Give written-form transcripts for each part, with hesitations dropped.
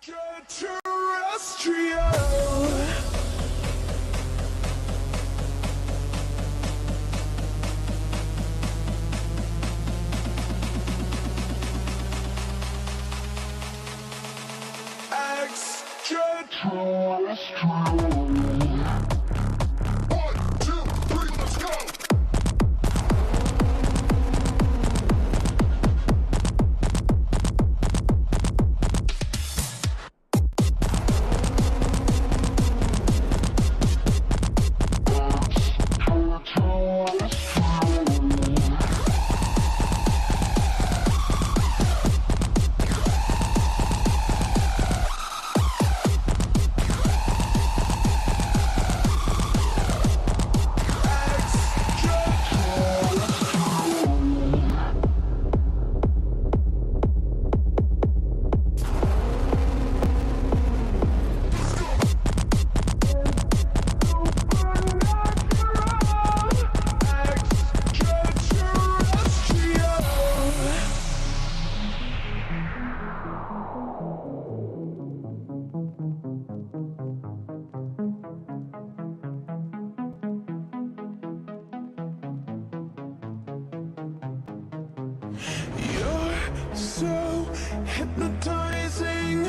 Extraterrestrial. You're so hypnotizing.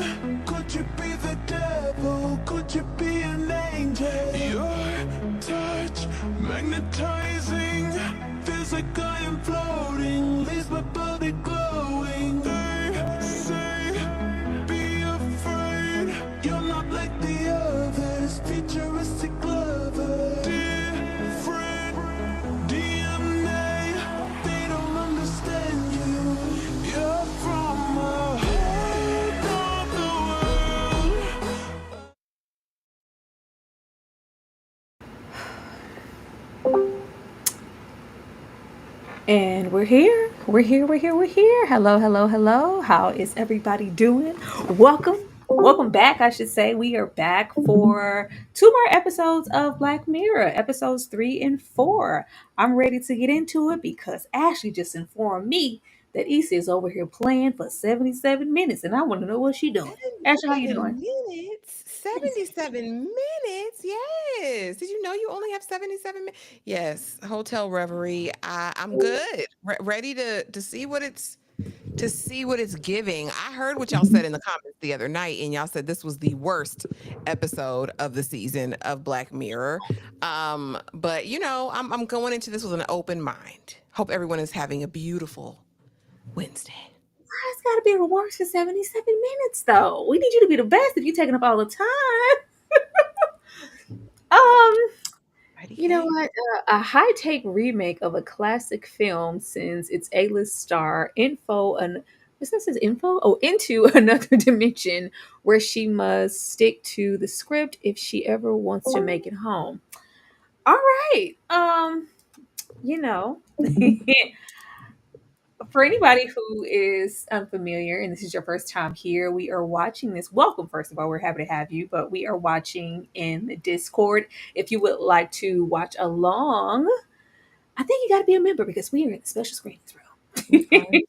Could you be the devil? Could you be an angel? Your touch magnetizing. Feels like I am floating. Leaves my body glowing. They say, be afraid. You're not like the others. Futuristic lover. Different DNA. They don't understand you. You're from a whole other world. And we're here. We're here. We're here. We're here. Hello, hello, hello. How is everybody doing? Welcome. Welcome back, I should say. We are back for two more episodes of Black Mirror, episodes 3 and 4. I'm ready to get into it because Ashley just informed me that Issa is over here playing for 77 minutes, and I want to know what she's doing. Ashley, how you 77 doing? minutes? 77 minutes? Yes. Did you know you only have 77 minutes? Yes. Hotel Reverie. I'm good. Ready to see what it's giving. I heard what y'all said in the comments the other night, and y'all said this was the worst episode of the season of Black Mirror. But I'm going into this with an open mind. Hope everyone is having a beautiful Wednesday. It's got to be the worst for 77 minutes, though. We need you to be the best if you're taking up all the time. Um, You know IDK. what? A high take remake of a classic film sends its A list star what's that says info? Oh, into another dimension where she must stick to the script if she ever wants to make it home. All right. You know, for anybody who is unfamiliar and this is your first time here, we are watching this. Welcome, first of all. We're happy to have you, but we are watching in the Discord. If you would like to watch along, I think you got to be a member because we are in the special screenings room. Okay.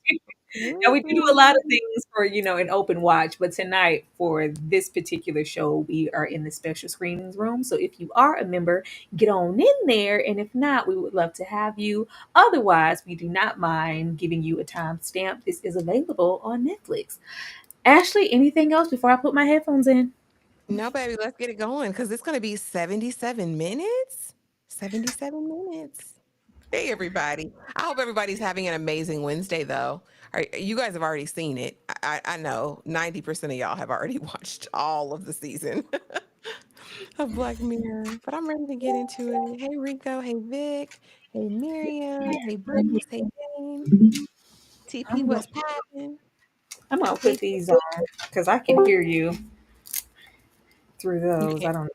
Now we do a Mhm. lot of things for an open watch, but tonight for this particular show, we are in the special screenings room. So if you are a member, get on in there, and if not, we would love to have you. Otherwise, we do not mind giving you a timestamp. This is available on Netflix. Ashley, anything else before I put my headphones in? No, baby, let's get it going because it's going to be 77 minutes. 77 minutes. Hey, everybody. I hope everybody's having an amazing Wednesday, though. You guys have already seen it. I know 90% of y'all have already watched all of the season of Black Mirror, but I'm ready to get into it. Hey, Rico. Hey, Vic. Hey, Miriam. Hey, Bruce. Hey, Jane. TP, I'm going. what's poppin'? I'm gonna Hey, put these on because I can hear you through you those. can't. I don't.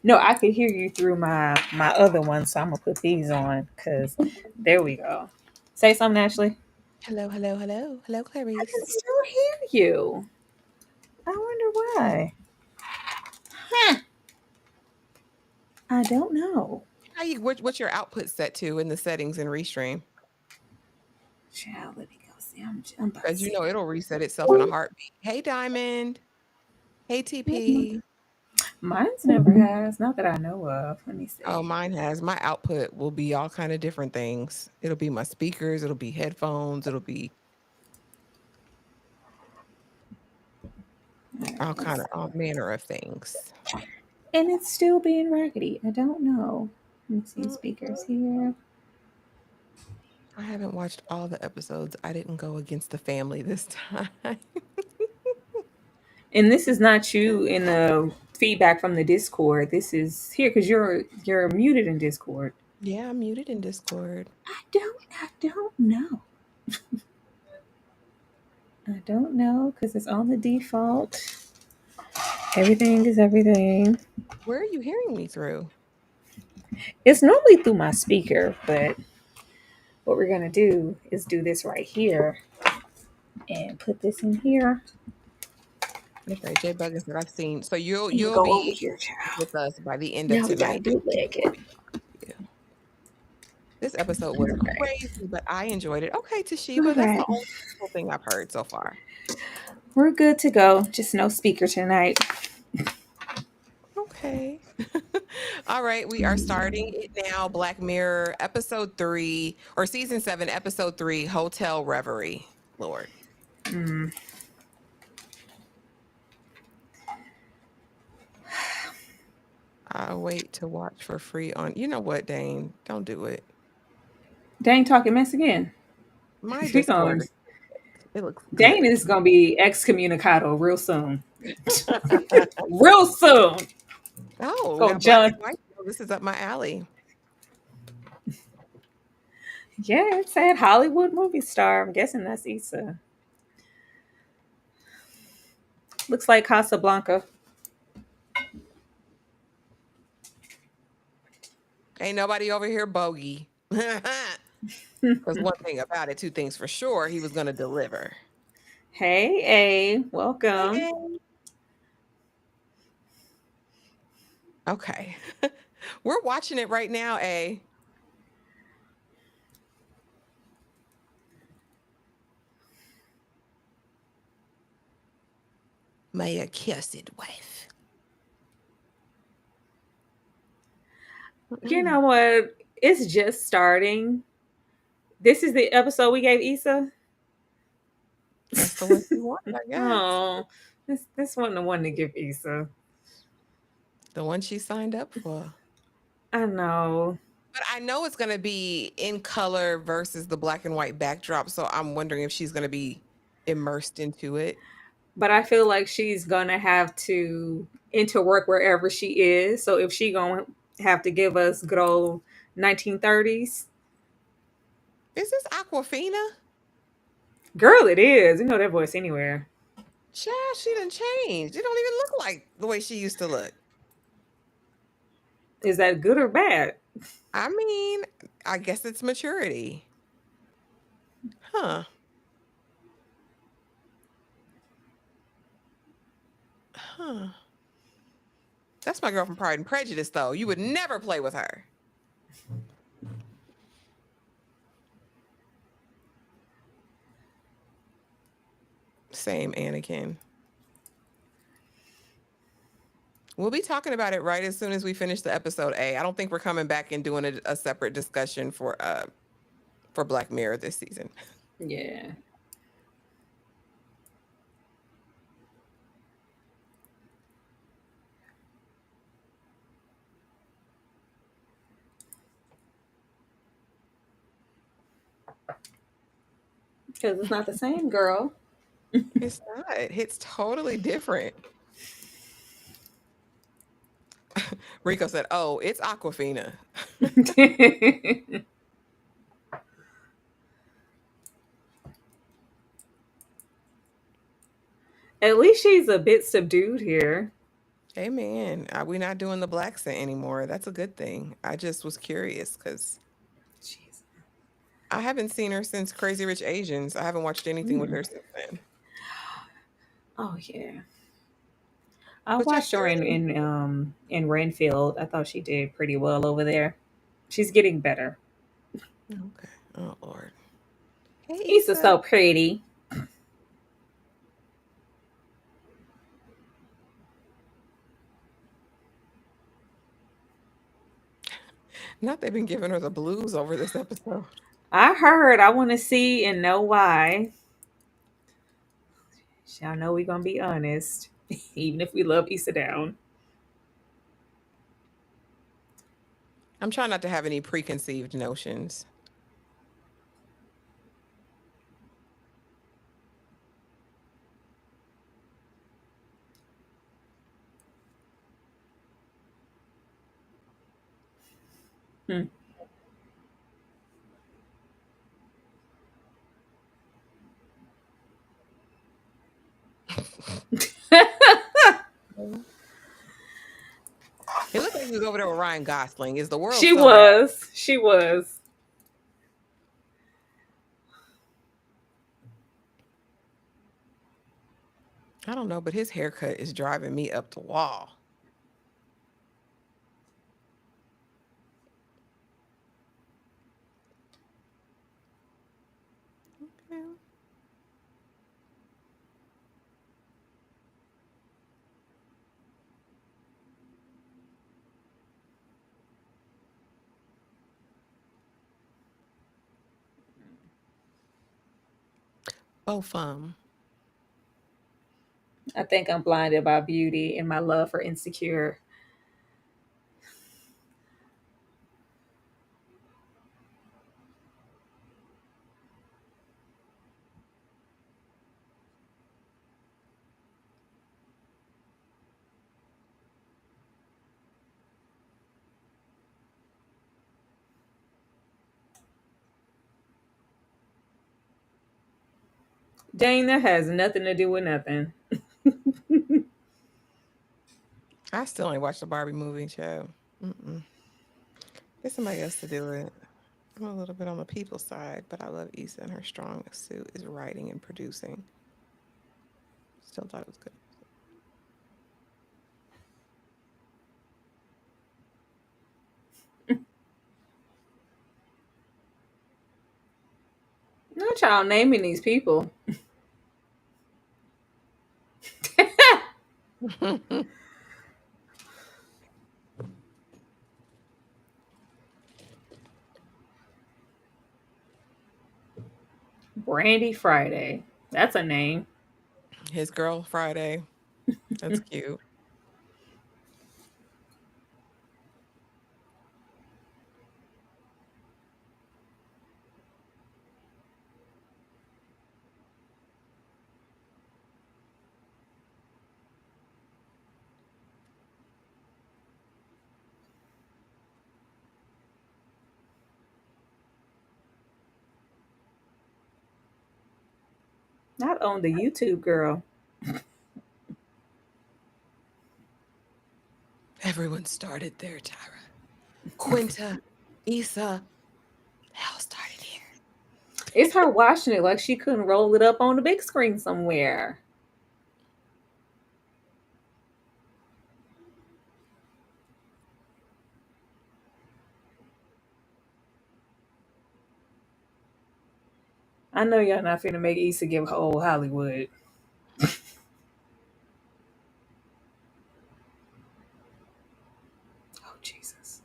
No, I could hear you through my other one, so I'm gonna put these on because there we go. Say something, Ashley. Hello, hello, hello. Hello, I can Clarice. still hear you. I wonder why. Huh. I don't know. What's your output set to in the settings in Restream? Child, let me go see. I'm about to As you see. know, it'll reset itself in a heartbeat. Hey, Diamond. Hey, Yep, TP. mine's never has, not that I know of. Let me Oh, see. mine has. My output will be all kind of different things. It'll be my speakers. It'll be headphones. It'll be All right, all kind let's of see. all manner of things. And it's still being raggedy. I don't know. Let me see Mm, speakers here. I haven't watched all the episodes. I didn't go against the family this time. And this is not you in the feedback from the Discord. This is here because you're muted in Discord. Yeah, I'm muted in Discord. I don't know. I don't know because it's on the default. Everything is everything. Where are you hearing me through? It's normally through my speaker, but what we're gonna do is do this right here and put this in here. Okay, Jay Buggins that I've seen. So you'll And we you'll go over be here, child. with us by the end of Now we gotta tonight. do leg it. Yeah. This episode was All right. crazy, but I enjoyed it. Okay, All Toshiba, that's the right. only cool thing I've heard so far. We're good to go. Just no speaker tonight. Okay. All right, we are starting it now. Black Mirror, episode 3, or season 7, episode 3, Hotel Reverie. Lord. Mm. I'll wait to watch for free on. You know what, Dane? Don't do it. Dane talking mess again. My We going Discord, it looks Dane good. is gonna be excommunicado real soon. Real soon. Oh, we Go got black John. and white. Oh, this is up my alley. Yeah, it said Hollywood movie star. I'm guessing that's Issa. Looks like Casablanca. Ain't nobody over here bogey. Because one thing about it, two things for sure, he was going to deliver. Hey, A, welcome. Hey. Okay. We're watching it right now, A. My accursed wife. You Mm-mm. know what? It's just starting. This is the episode we gave Issa. That's the one she wanted, I guess. Oh, this wasn't the one to give Issa. The one she signed up for. I know. But I know it's going to be in color versus the black and white backdrop. So I'm wondering if she's going to be immersed into it. But I feel like she's gonna have to interwork wherever she is. So if she gonna have to give us good old 1930s, Is this Aquafina? girl, it is. You know that voice anywhere. Child, she done changed. It don't even look like the way she used to look. Is that good or bad? I mean, I guess it's maturity. Huh. Huh. That's my girl from Pride and Prejudice, though. You would never play with her. Same Anakin. We'll be talking about it right as soon as we finish the episode A. I don't think we're coming back and doing a separate discussion for Black Mirror this season. Yeah. Because it's not the same girl. It's not. It's totally different. Rico said, "Oh, it's Aquafina." At least she's a bit subdued here. Amen. We're not doing the black scent anymore. That's a good thing. I just was curious because Jeez. I haven't seen her since Crazy Rich Asians. I haven't watched anything with Mm. her since then. Oh yeah. I But watched her in Renfield. I thought she did pretty well over there. She's getting better. okay. Oh Lord. Hey Issa's Issa. so pretty. Not they've been giving her the blues over this episode. I heard. I want to see and know why. Y'all know we're gonna be honest, even if we love Issa down. I'm trying not to have any preconceived notions. Hmm. It looked like he was over there with Ryan Gosling. Is the world She so bad? was. She was. I don't know, but his haircut is driving me up the wall. Okay. Oh, fun. I think I'm blinded by beauty and my love for Insecure. Dang, that has nothing to do with nothing. I still ain't watched the Barbie movie, child. Mm-mm. Get somebody else to do it. I'm a little bit on the people side, but I love Issa and her strong suit is writing and producing. Still thought it was good. Not y'all naming these people. Brandy Friday. That's a name. His girl Friday. That's cute. Not on the YouTube girl. Everyone started there, Tyra. Quinta, Issa, they all started here. It's her watching it like she couldn't roll it up on the big screen somewhere. I know y'all not finna make Issa give her old Hollywood. Oh Jesus.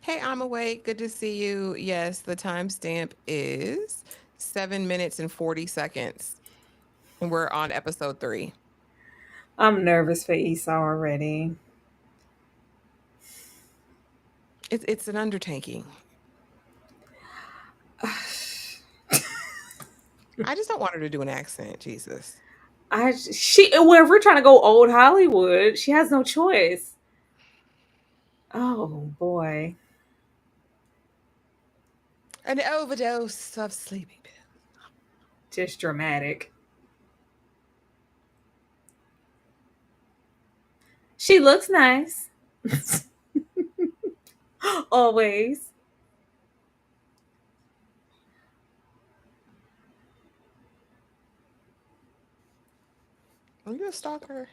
Hey, I'm awake. Good to see you. Yes, the timestamp is 7 minutes and 40 seconds. And we're on episode 3. I'm nervous for Issa already. It's an undertaking. I just don't want her to do an accent, Jesus. Well, if we're trying to go old Hollywood, she has no choice. Oh boy. An overdose of sleeping pills. Just dramatic. She looks nice. Always. Are you a stalker?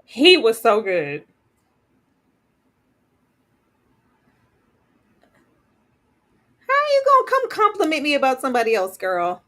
He was so good. How you gonna come compliment me about somebody else, girl?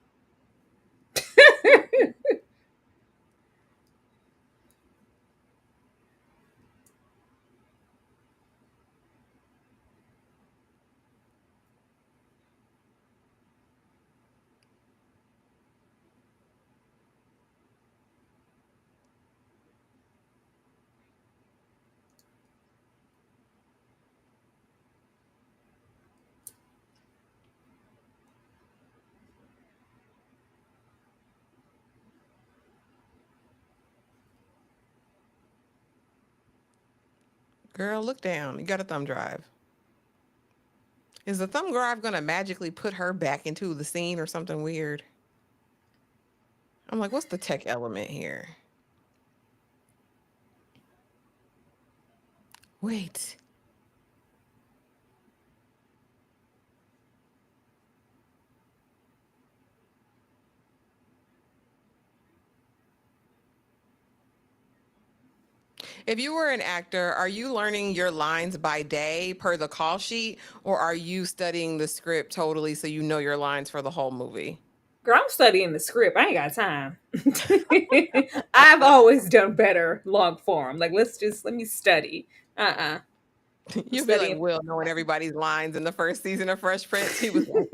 Girl, look down. You got a thumb drive. Is the thumb drive gonna magically put her back into the scene or something weird? I'm like, what's the tech element here? Wait. If you were an actor, are you learning your lines by day per the call sheet, or are you studying the script totally so you know your lines for the whole movie? Girl, I'm studying the script. I ain't got time. I've always done better long form. Like, let me study. Uh-uh. I'm You'll be like studying. Will knowing everybody's lines in the first season of Fresh Prince. He was like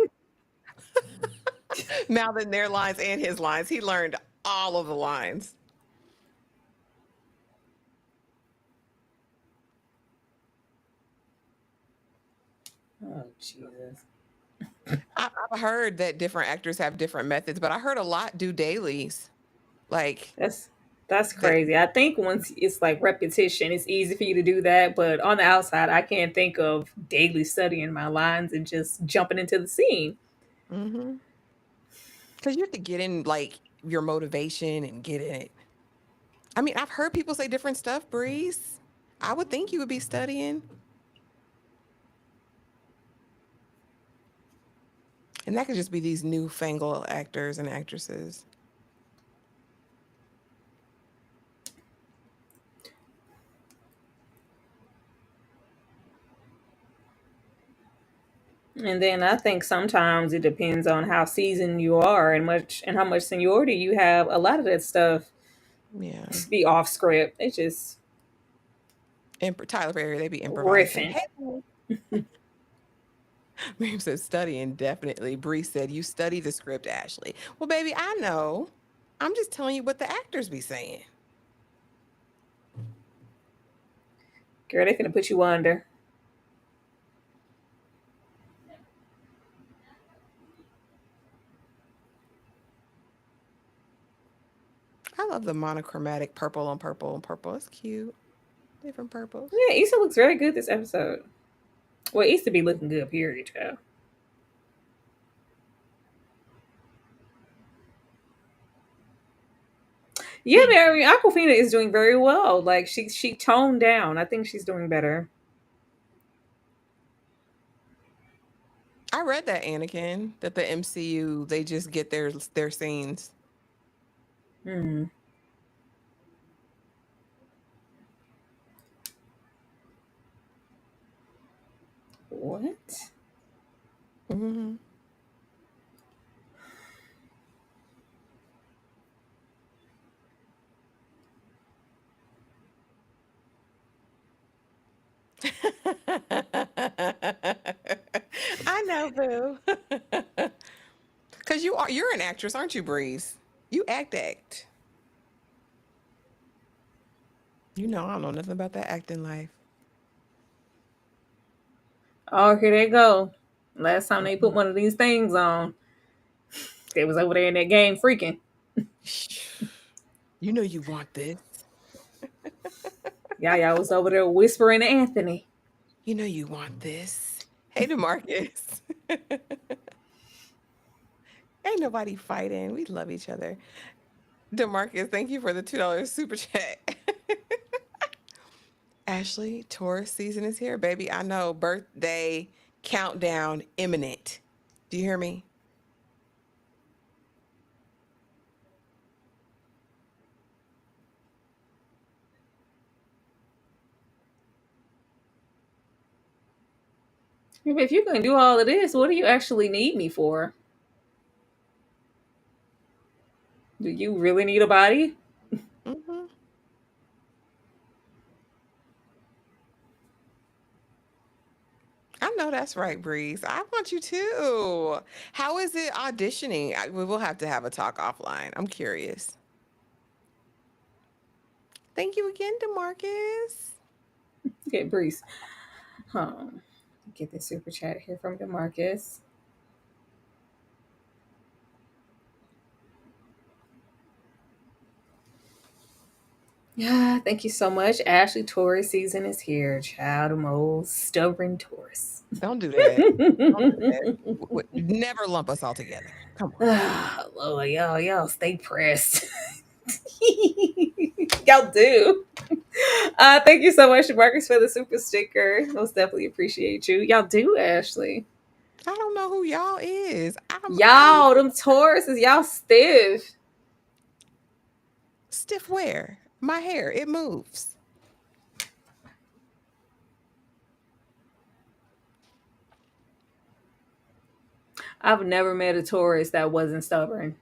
mouthing their lines and his lines. He learned all of the lines. Oh, Jesus. I've heard that different actors have different methods, but I heard a lot do dailies. Like That's that's that. crazy. I think once it's like repetition, it's easy for you to do that. But on the outside, I can't think of daily studying my lines and just jumping into the scene. Mm-hmm. Because you have to get in like your motivation and get in it. I mean, I've heard people say different stuff, Breeze. I would think you would be studying. And that could just be these newfangled actors and actresses. And then I think sometimes it depends on how seasoned you are and how much seniority you have. A lot of that stuff Yeah. be off script. It's just And Tyler Perry, they be improvising. riffing. Hey, Miriam said studying definitely. Bree said you study the script, Ashley. Well, baby, I know. I'm just telling you what the actors be saying. Girl, they finna put you under. I love the monochromatic purple on purple on purple. It's cute. Different purples. Yeah, Issa looks very good this episode. Well, Issa be looking good, period, child. Yeah, Mary Aquafina is doing very well. Like she toned down. I think she's doing better. I read that Anakin that the MCU they just get their scenes. Hmm. What? Hmm. I know, boo. Because you're an actress, aren't you, Breeze? You act. You know I don't know nothing about that acting life. Oh, here they go. Last time they put Mhm. one of these things on, they was over there in that game freaking. You know you want this. Y'all was over there whispering to Anthony. You know you want this. Hey, Demarcus. Ain't nobody fighting. We love each other. Demarcus, thank you for the $2 super chat. Ashley, Taurus season is here, baby. I know. Birthday countdown imminent. Do you hear me? If you're gonna do all of this, what do you actually need me for? Do you really need a body? Hmm. I know that's right, Breeze. I want you too. How is it auditioning? We will have to have a talk offline. I'm curious. Thank you again, Demarcus. Okay, Breeze. Get this super chat here from Demarcus. Yeah, thank you so much. Ashley, Taurus season is here. Child of most stubborn Taurus. Don't do that. Don't do that. Never lump us all together. Come on. Lord, y'all stay pressed. Y'all do. Thank you so much, Marcus, for the super sticker. Most definitely appreciate you. Y'all do, Ashley. I don't know who y'all is. I'm Y'all, them Tauruses, y'all stiff. stiff where? My hair, it moves. I've never met a Taurus that wasn't stubborn.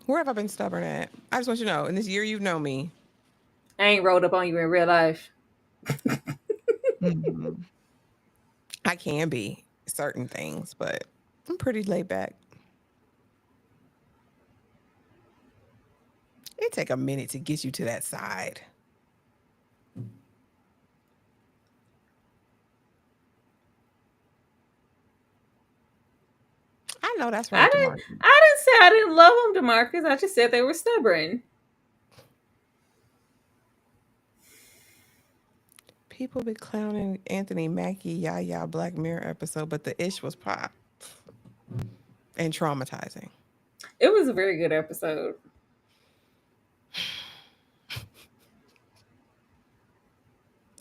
Where have I been stubborn at? I just want you to know, in this year you've known me. I ain't rolled up on you in real life. Mhm. I can be certain things, but I'm pretty laid back. It take a minute to get you to that side. I know that's I right, didn't DeMarcus. I didn't say I didn't love them, DeMarcus. I just said they were stubborn. People be clowning Anthony Mackie, Yaya Black Mirror episode, but the ish was pop and traumatizing. It was a very good episode.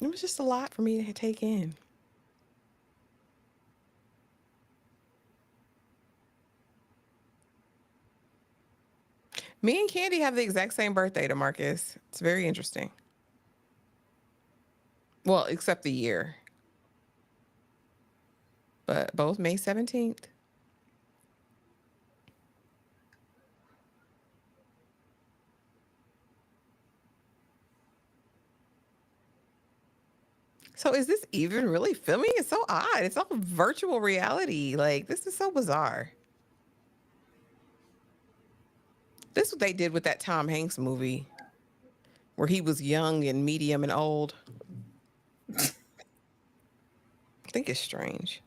It was just a lot for me to take in. Me and Candy have the exact same birthday, DeMarcus. It's very interesting. Well, except the year, but both May 17th. So is this even really filming? It's so odd. It's all virtual reality. Like, this is so bizarre. This is what they did with that Tom Hanks movie where he was young and medium and old. I think it's strange.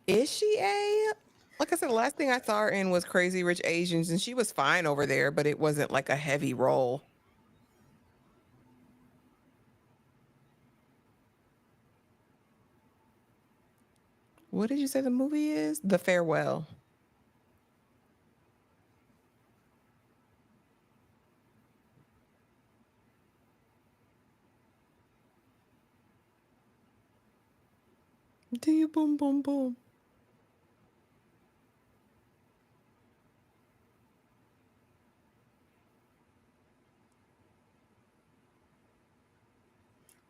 Is she a? Like I said, the last thing I saw her in was Crazy Rich Asians, and she was fine over there, but it wasn't like a heavy role. What did you say the movie is? The Farewell. Do you boom boom boom?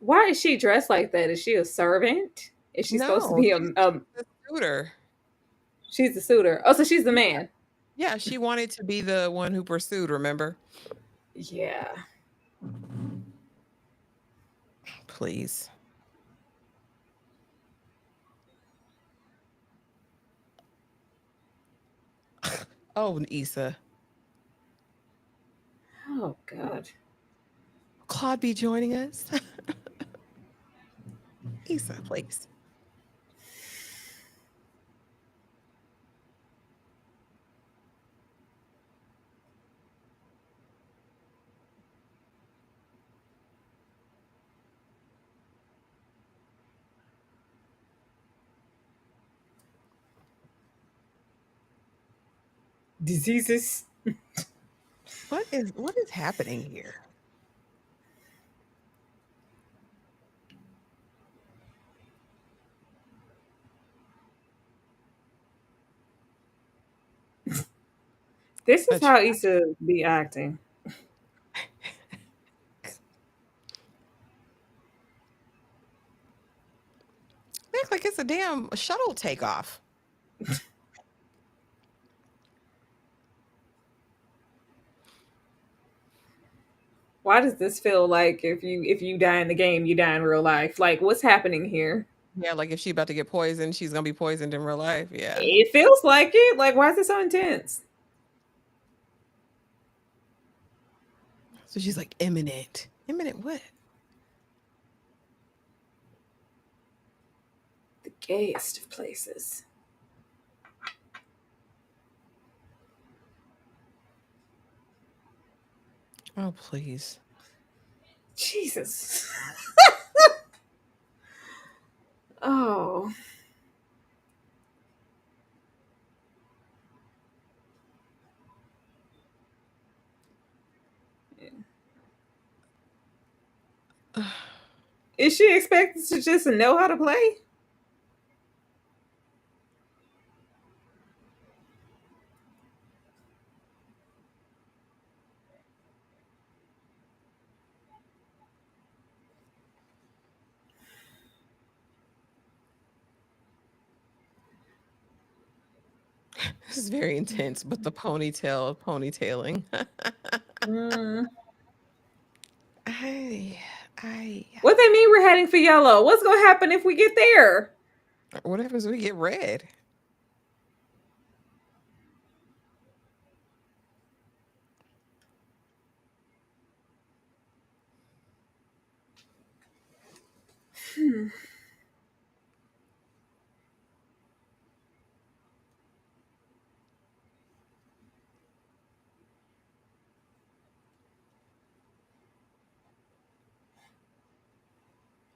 Why is she dressed like that? Is she a servant? Is she supposed to No, be she's the suitor. she's the suitor? Oh, so she's the Yeah, man. yeah. She wanted to be the one who pursued. Remember? Yeah. Please. Oh, Issa. Oh God. Claude be joining us. Issa, please. Diseases. What is happening here? This A is how trap? Issa be acting. damn shuttle takeoff. Why does this feel like if you die in the game, you die in real life? Like, what's happening here? Yeah, like if she about to get poisoned, she's gonna be poisoned in real life. Yeah. It feels like it. Like, why is it so intense? So she's like imminent. Imminent what? The gayest of places. Oh please. Jesus. Oh. Is she expected to just know how to play? This is very intense, but the ponytailing. Mm. I, I. What they mean we're heading for yellow? What's gonna happen if we get there? What happens when we get red?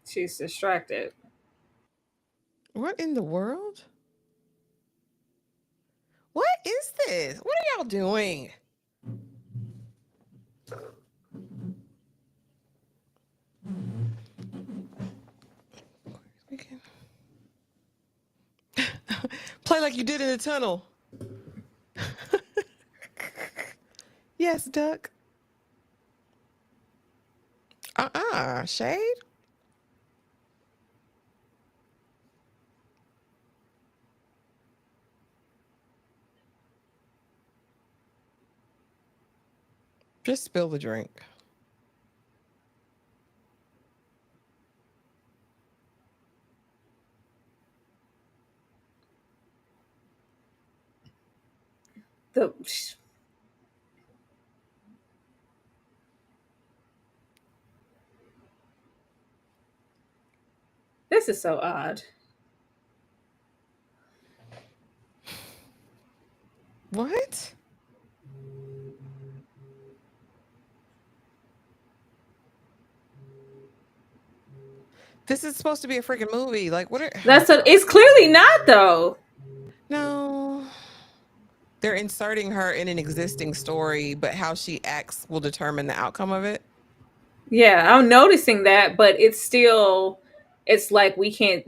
She's distracted. What in the world? What is this? What are y'all doing? We can- Play like you did in the tunnel. Yes, duck. Shade. Just spill the drink. The This is so odd. What? This is supposed to be a freaking movie. Like, what are. It's clearly not though. No. They're inserting her in an existing story, but how she acts will determine the outcome of it. Yeah, I'm noticing that, but it's like we can't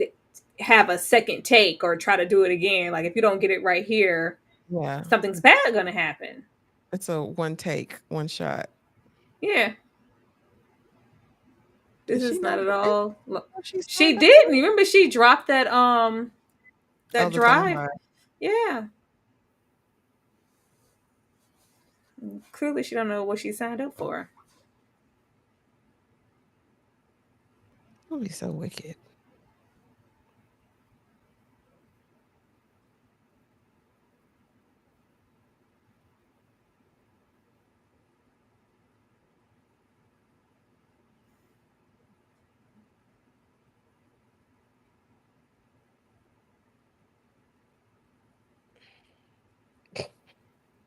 have a second take or try to do it again. Like if you don't get it right here, Yeah. something's bad gonna happen. It's a one take, one shot. Yeah, this Does she is not know at what all. she She signed up did. for? Remember, she dropped Oh, that the thumb drive. drive. Yeah, clearly she don't know what she signed up for. That would be so wicked.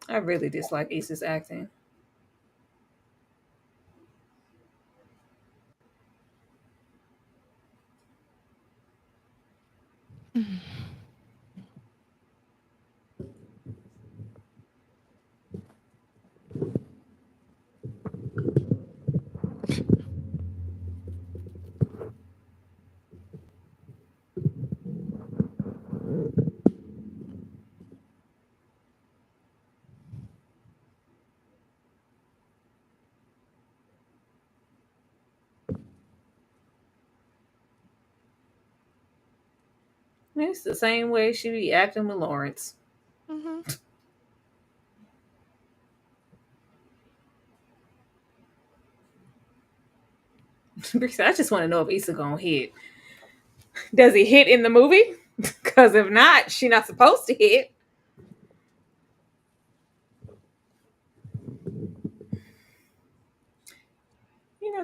I really dislike Issa's acting. It's the same way she be acting with Lawrence. Mm-hmm. I just want to know if Issa gonna hit. Does he hit in the movie? Because if not, she not supposed to hit.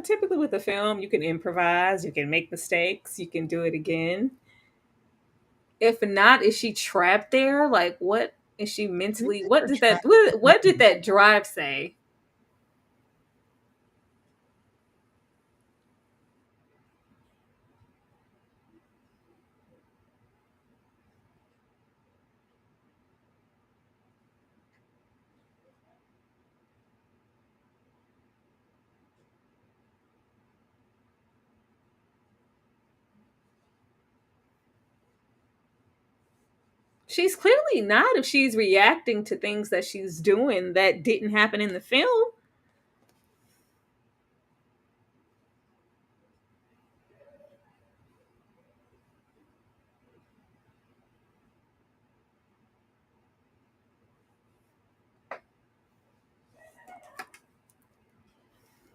Typically with a film, you can improvise, you can make mistakes, you can do it again. If not, is she trapped there? Like, what is she mentally? What did that? What did that drive say? She's clearly not if she's reacting to things that she's doing that didn't happen in the film.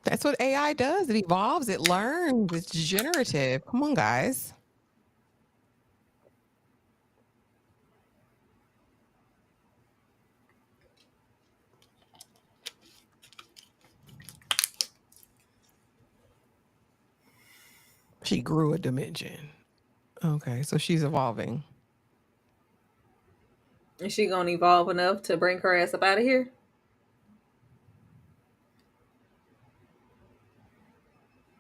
That's what AI does. It evolves, it learns, it's generative. Come on, guys. She grew a dimension. Okay, so she's evolving. Is she gonna evolve enough to bring her ass up out of here?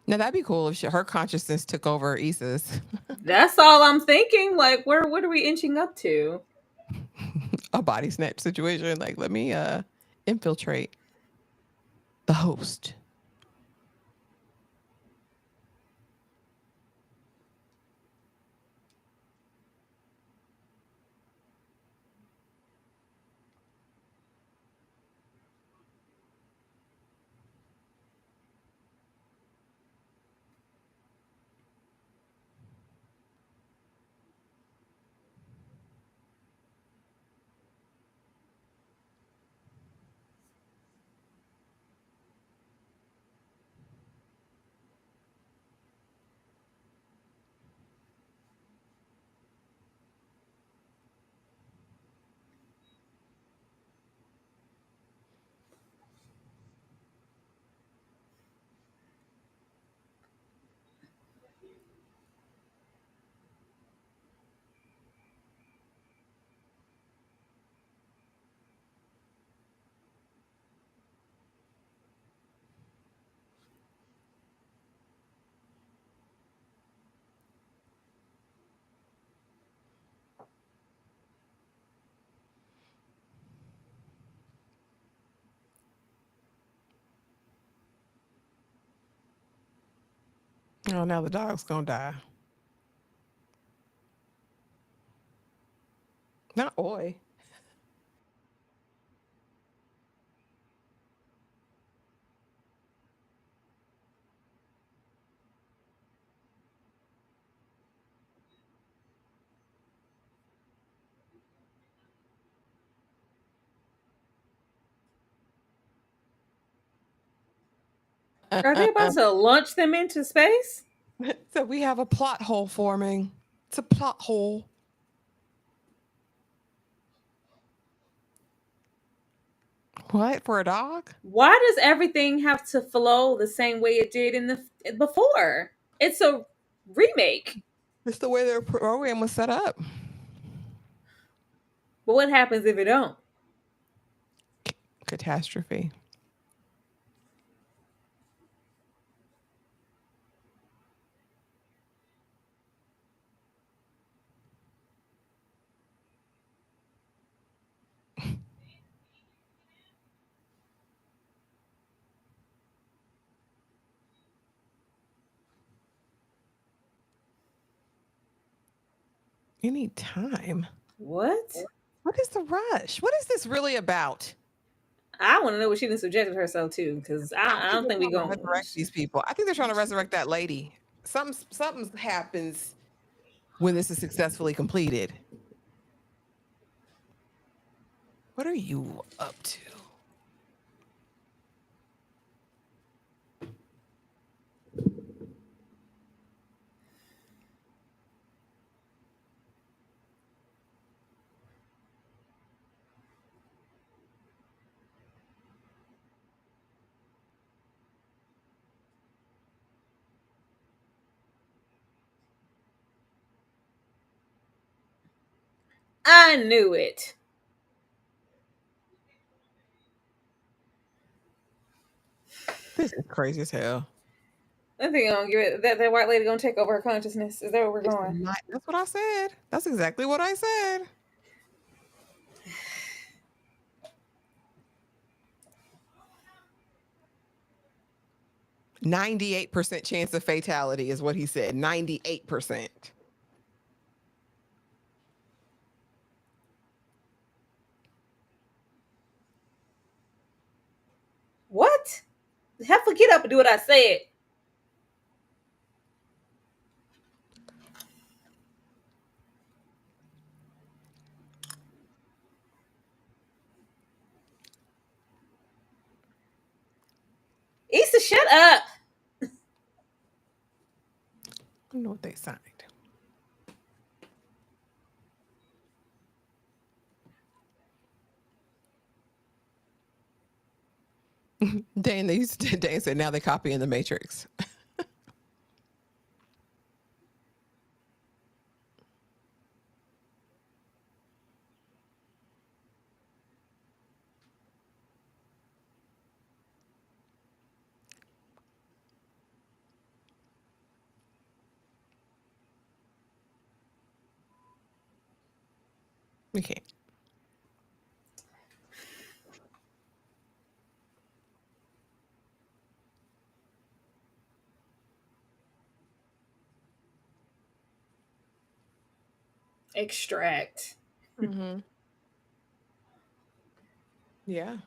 Now that'd be cool if her consciousness took over Issa's. That's all I'm thinking. Like, what are we inching up to? A body snatch situation. Like, let me infiltrate the host. Oh, now the dog's gonna die. Not Oi. Are they about to launch them into space? So we have a plot hole forming. It's a plot hole. What for a dog? Why does everything have to flow the same way it did in the before? It's a remake. It's the way their program was set up. But what happens if it don't? Catastrophe. You need time. What? What is the rush? What is this really about? I want to know what she done subjected herself to, because I don't They're think we trying to going. resurrect these people. I think they're trying to resurrect that lady. Something happens. when this is successfully completed. What are you up to? I knew it. This is crazy as hell. I think I'm gonna give it that white lady gonna take over her consciousness. Is that where we're It's going? not. That's what I said. That's exactly what I said. 98% chance of fatality is what he said. 98%. What? Heifer, get up and do what I said. Issa, shut up. I don't know what they signed. Dan said now they copy in the Matrix. We can't. Extract. Mm-hmm. Yeah.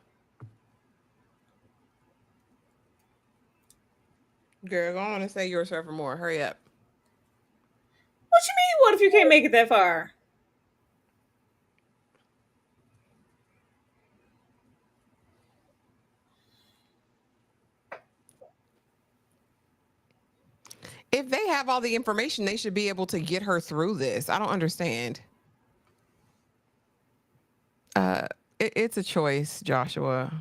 Girl, go on and say yours forever more. Hurry up. What you mean? What if you can't make it that far? If they have all the information, they should be able to get her through this. I don't understand. Uh, it's a choice, Joshua.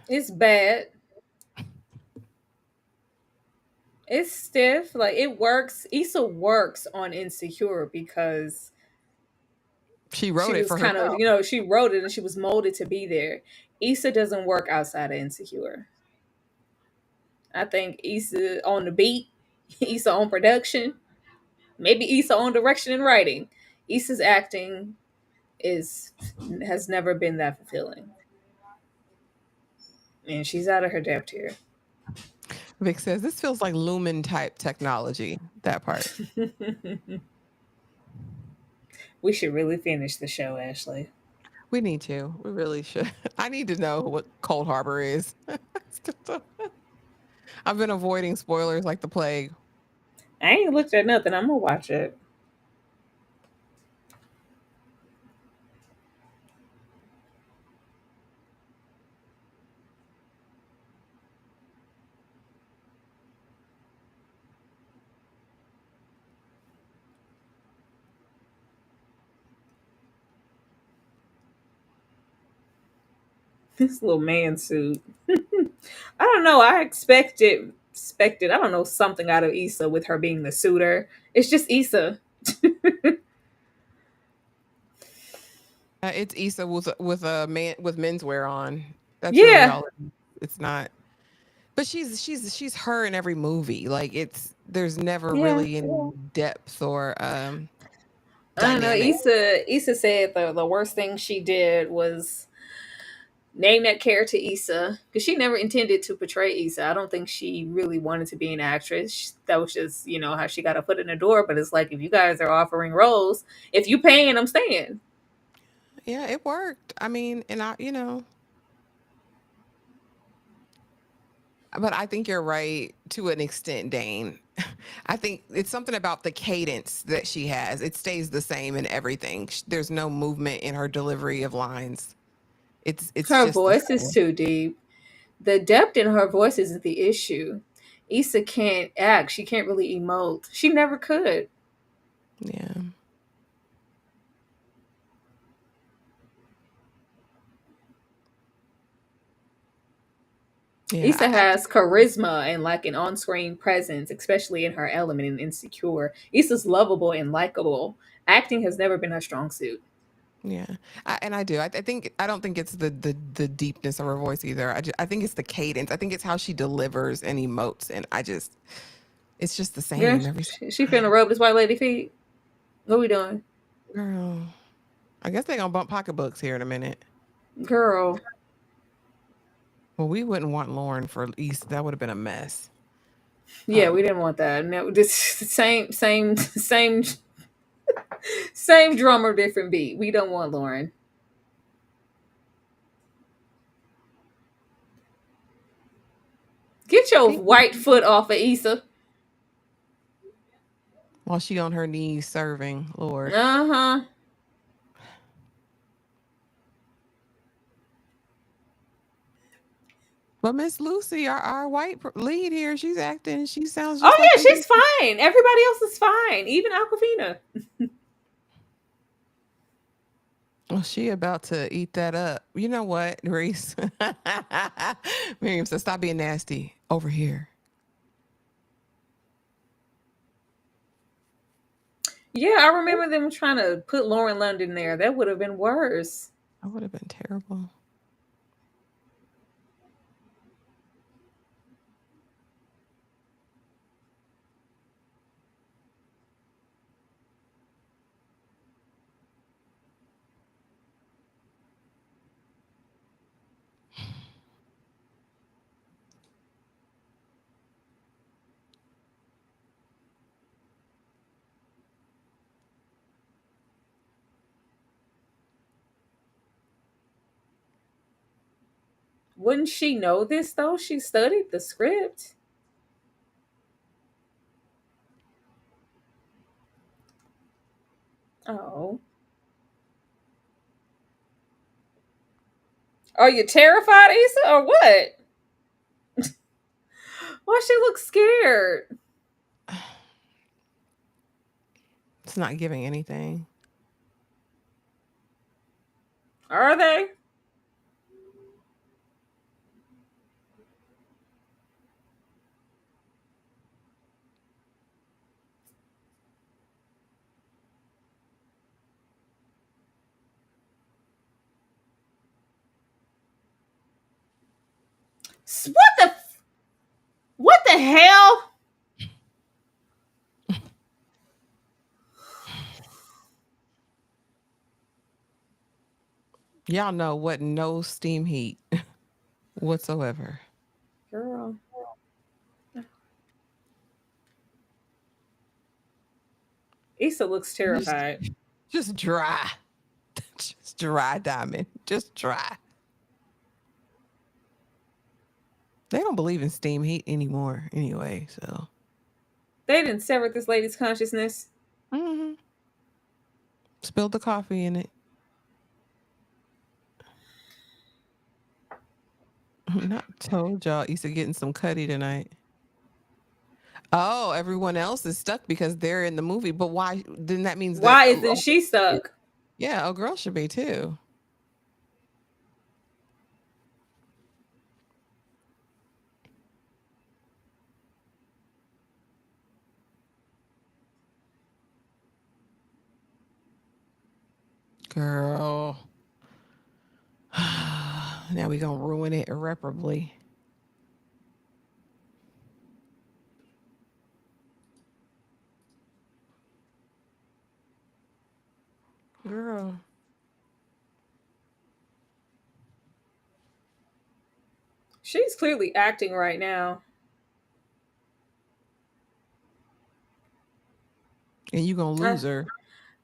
It's bad. It's stiff. Like it works. Issa works on Insecure because She wrote she it was for kind of, herself. she wrote it and she was molded to be there. Issa doesn't work outside of Insecure. I think Issa on the beat, Issa on production, maybe Issa on direction and writing. Issa's acting is has never been that fulfilling. And she's out of her depth here. Vic says this feels like Lumen type technology. That part. We should really finish the show, Ashley. We need to. We really should. I need to know what Cold Harbor is. I've been avoiding spoilers like the plague. I ain't looked at nothing. I'm gonna watch it. This little man suit. I don't know. I expected, I don't know, something out of Issa with her being the suitor. It's just Issa. It's Issa with a man with menswear on. That's really Yeah. all. It's not. But she's her in every movie. Like there's never Yeah. really any depth or I don't know. dynamic. Issa said the worst thing she did was name that character Issa because she never intended to portray Issa. I don't think she really wanted to be an actress. That was just, how she got her foot in the door. But it's like, if you guys are offering roles, if you paying, I'm staying. Yeah, it worked. I mean, and But I think you're right to an extent, Dane. I think it's something about the cadence that she has. It stays the same in everything. There's no movement in her delivery of lines. It's Her just the voice is same. too deep. The depth in her voice isn't the issue. Issa can't act. She can't really emote. She never could. Yeah. Yeah. Issa has charisma and like an on-screen presence, especially in her element in Insecure. Issa's lovable and likable. Acting has never been her strong suit. Yeah, and I do. I think I don't think it's the deepness of her voice either. I think it's the cadence. I think it's how she delivers and emotes, and it's just the Yeah, same every single she finna time. rub this white lady feet. What we doing, Girl, I guess they gonna bump pocketbooks here in a minute. girl? Well, we wouldn't want Lauren for East. That would have been a mess. Yeah, we Um, didn't want that. No, this same drummer, different beat. We don't want Lauren. Get your hey, white foot off of Issa. while she on her knees serving, Lord. Uh huh. But Miss Lucy, our white lead here, she's acting. She sounds just Oh like yeah, Miss she's Lucy. fine. Everybody else is fine. Even Aquafina. Well, she about to eat that up. You know what, Reese? Miriam said, "Stop being nasty over here." Yeah, I remember them trying to put Lauren London there. That would have been worse. That would have been terrible. Wouldn't she know this though? She studied the script. Oh. Are you terrified, Issa, or what? Why she look scared? It's not giving anything. Are they? What the? What the hell? Y'all know what? No steam heat whatsoever. Girl. Issa looks Just, terrified. just dry. Just dry, Diamond. Just dry. They don't believe in steam heat anymore, anyway. So, They didn't sever this lady's consciousness. hmm spilled the coffee in it. Not told y'all Issa getting some cutty tonight. Oh, everyone else is stuck because they're in the movie. But why? Then that means that Why isn't she stuck? yeah, a girl should be too. Girl. Now we gonna ruin it irreparably. Girl. She's clearly acting right now. And you gonna I, lose her.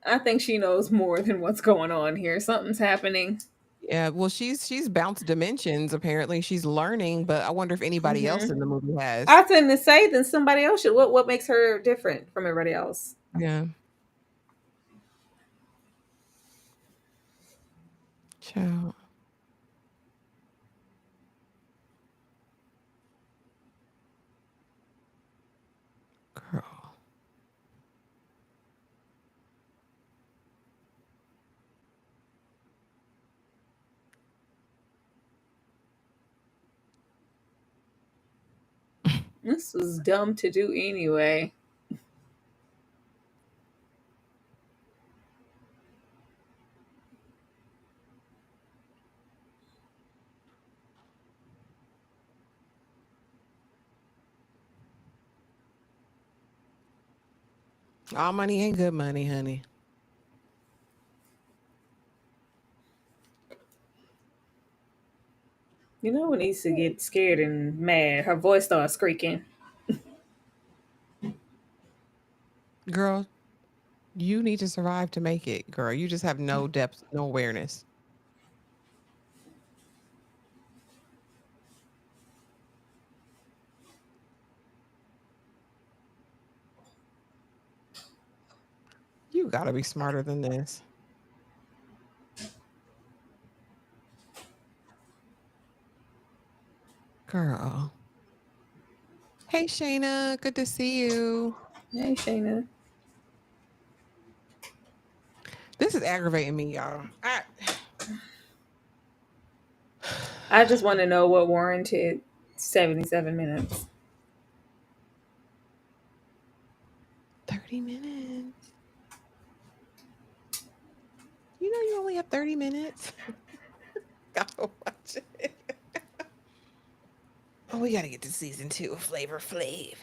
I think she knows more than what's going on here. Something's happening. Yeah, well, she's bounced dimensions, apparently. She's learning, but I wonder if anybody else Hmm. in the movie has. I tend to say then somebody else should. What makes her different from everybody else? Yeah. Child, girl. This was dumb to do anyway. All money ain't good money, honey. You know when Issa get scared and mad, her voice starts squeaking. Girl, you need to survive to make it, girl. You just have no depth, no awareness. You gotta be smarter than this. Girl. Hey, Shayna. Good to see you. Hey, Shayna. This is aggravating me, y'all. I just want to know what warranted 77 minutes. 30 minutes. You know you only have 30 minutes. Gotta watch it. Oh, we gotta get to season 2 of Flavor Flav.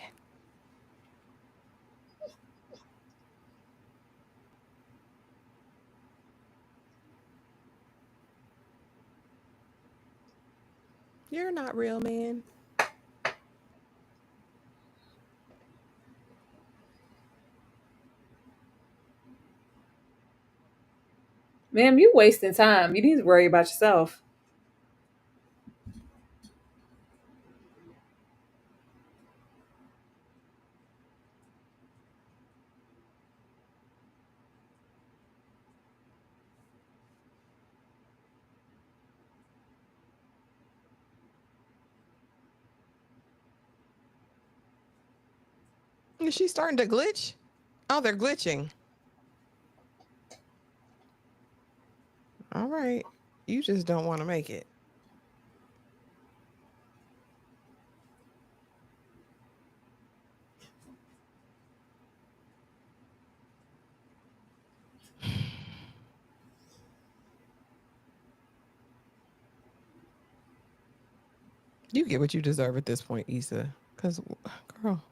You're not real, man. Ma'am, you wasting time. You need to worry about yourself. Is she starting to glitch? Oh, they're glitching. All right. You just don't want to make it. You get what you deserve at this point, Issa. Because, girl,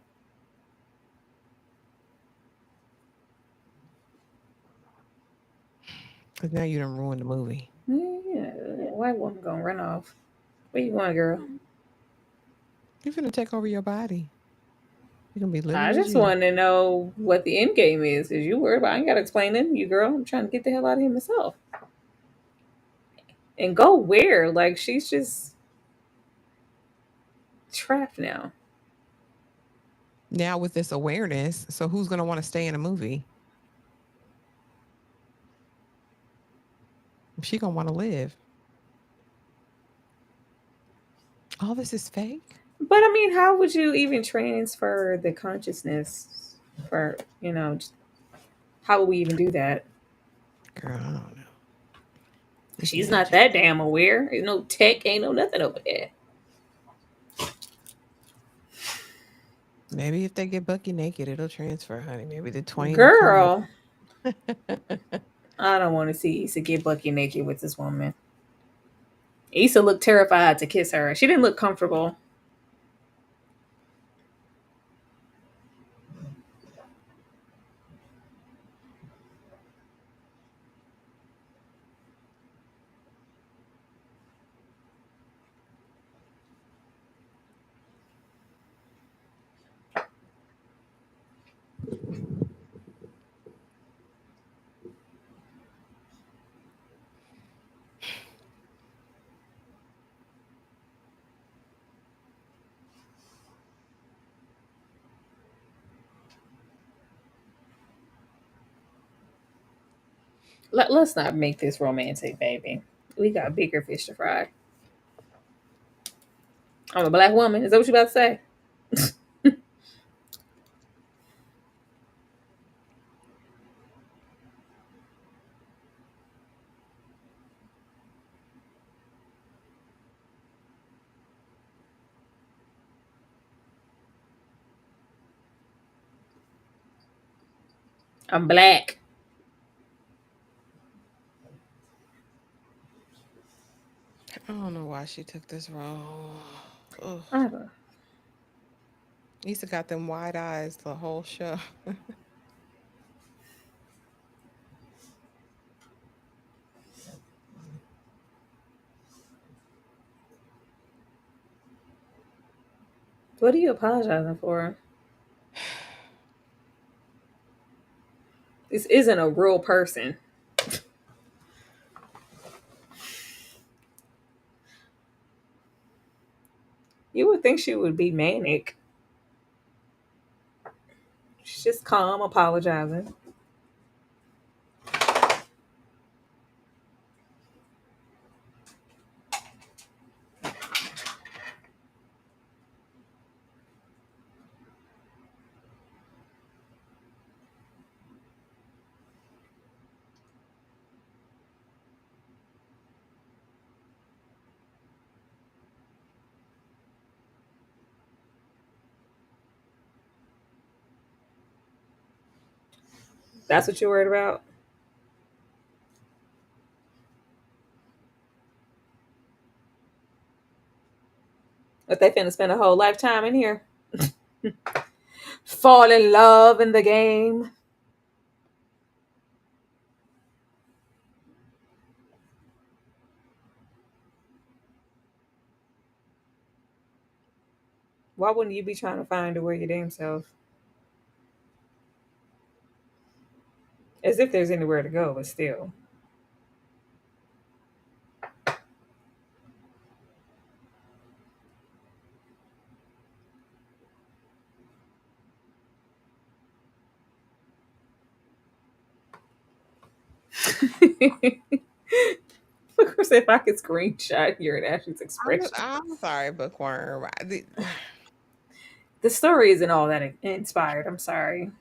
because now you done ruined the movie. Yeah, white woman gonna run off. Where you going, girl? You're going to take over your body. You're going to be living I as just you. want to know what the end game is, because you worried about. I ain't gotta explain it to you, girl. I'm trying to get the hell out of here myself. And go where? Like she's just trapped now. Now with this awareness, so who's going to want to stay in a movie? She going to want to live. All this is fake? But I mean, how would you even transfer the consciousness for how would we even do that? Girl, I don't know. This She's not magic. that damn aware. Ain't no tech, ain't no nothing over there. Maybe if they get Bucky naked, it'll transfer, honey. Maybe the twain will come Girl, to. I don't want to see Issa get Bucky naked with this woman. Issa looked terrified to kiss her. She didn't look comfortable. Let's not make this romantic, baby. We got bigger fish to fry. I'm a black woman. Is that what you about to say? I'm black. I don't know why she took this role. Ugh. I have a, Issa got them wide eyes the whole show. what are you apologizing for? This isn't a real person. You would think she would be manic. She's just calm, apologizing. That's what you're worried about? But they finna spend a whole lifetime in here. Fall in love in the game. Why wouldn't you be trying to find a way your damn self? As if there's anywhere to go, but still. Of course, if I could screenshot your and Ashley's expression. I'm sorry, Bookworm. The story isn't all that inspired. I'm sorry.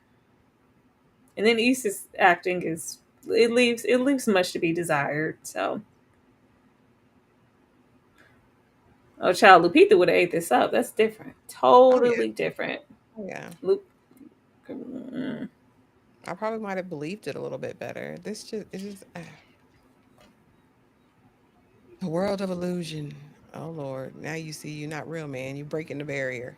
And then Issa's acting is it leaves much to be desired. So, oh, child, Lupita would have ate this up. That's different. Oh yeah, Totally different. oh yeah. Lup. Mm. I probably might have believed it a little bit better. This just it's just a world of illusion. Oh Lord, now you see you're not real, man. You're breaking the barrier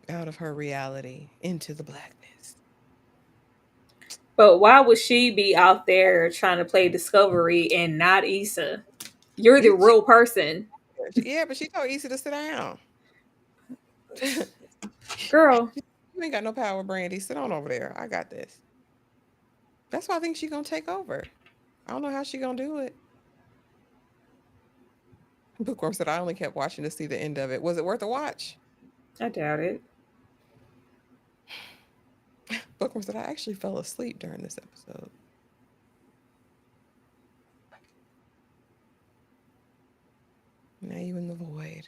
out of her reality into the blackness. But why would she be out there trying to play Discovery and not Issa? You're the She, real person, yeah, but she told Issa to sit down. girl. You ain't got no power, Brandy. Sit on over there. I got this. That's why I think she gonna take over. I don't know how she gonna do it. Bookworm said I only kept watching to see the end of it. Was it worth a watch? I doubt it. Bookworm said I actually fell asleep during this episode. Now you in the void.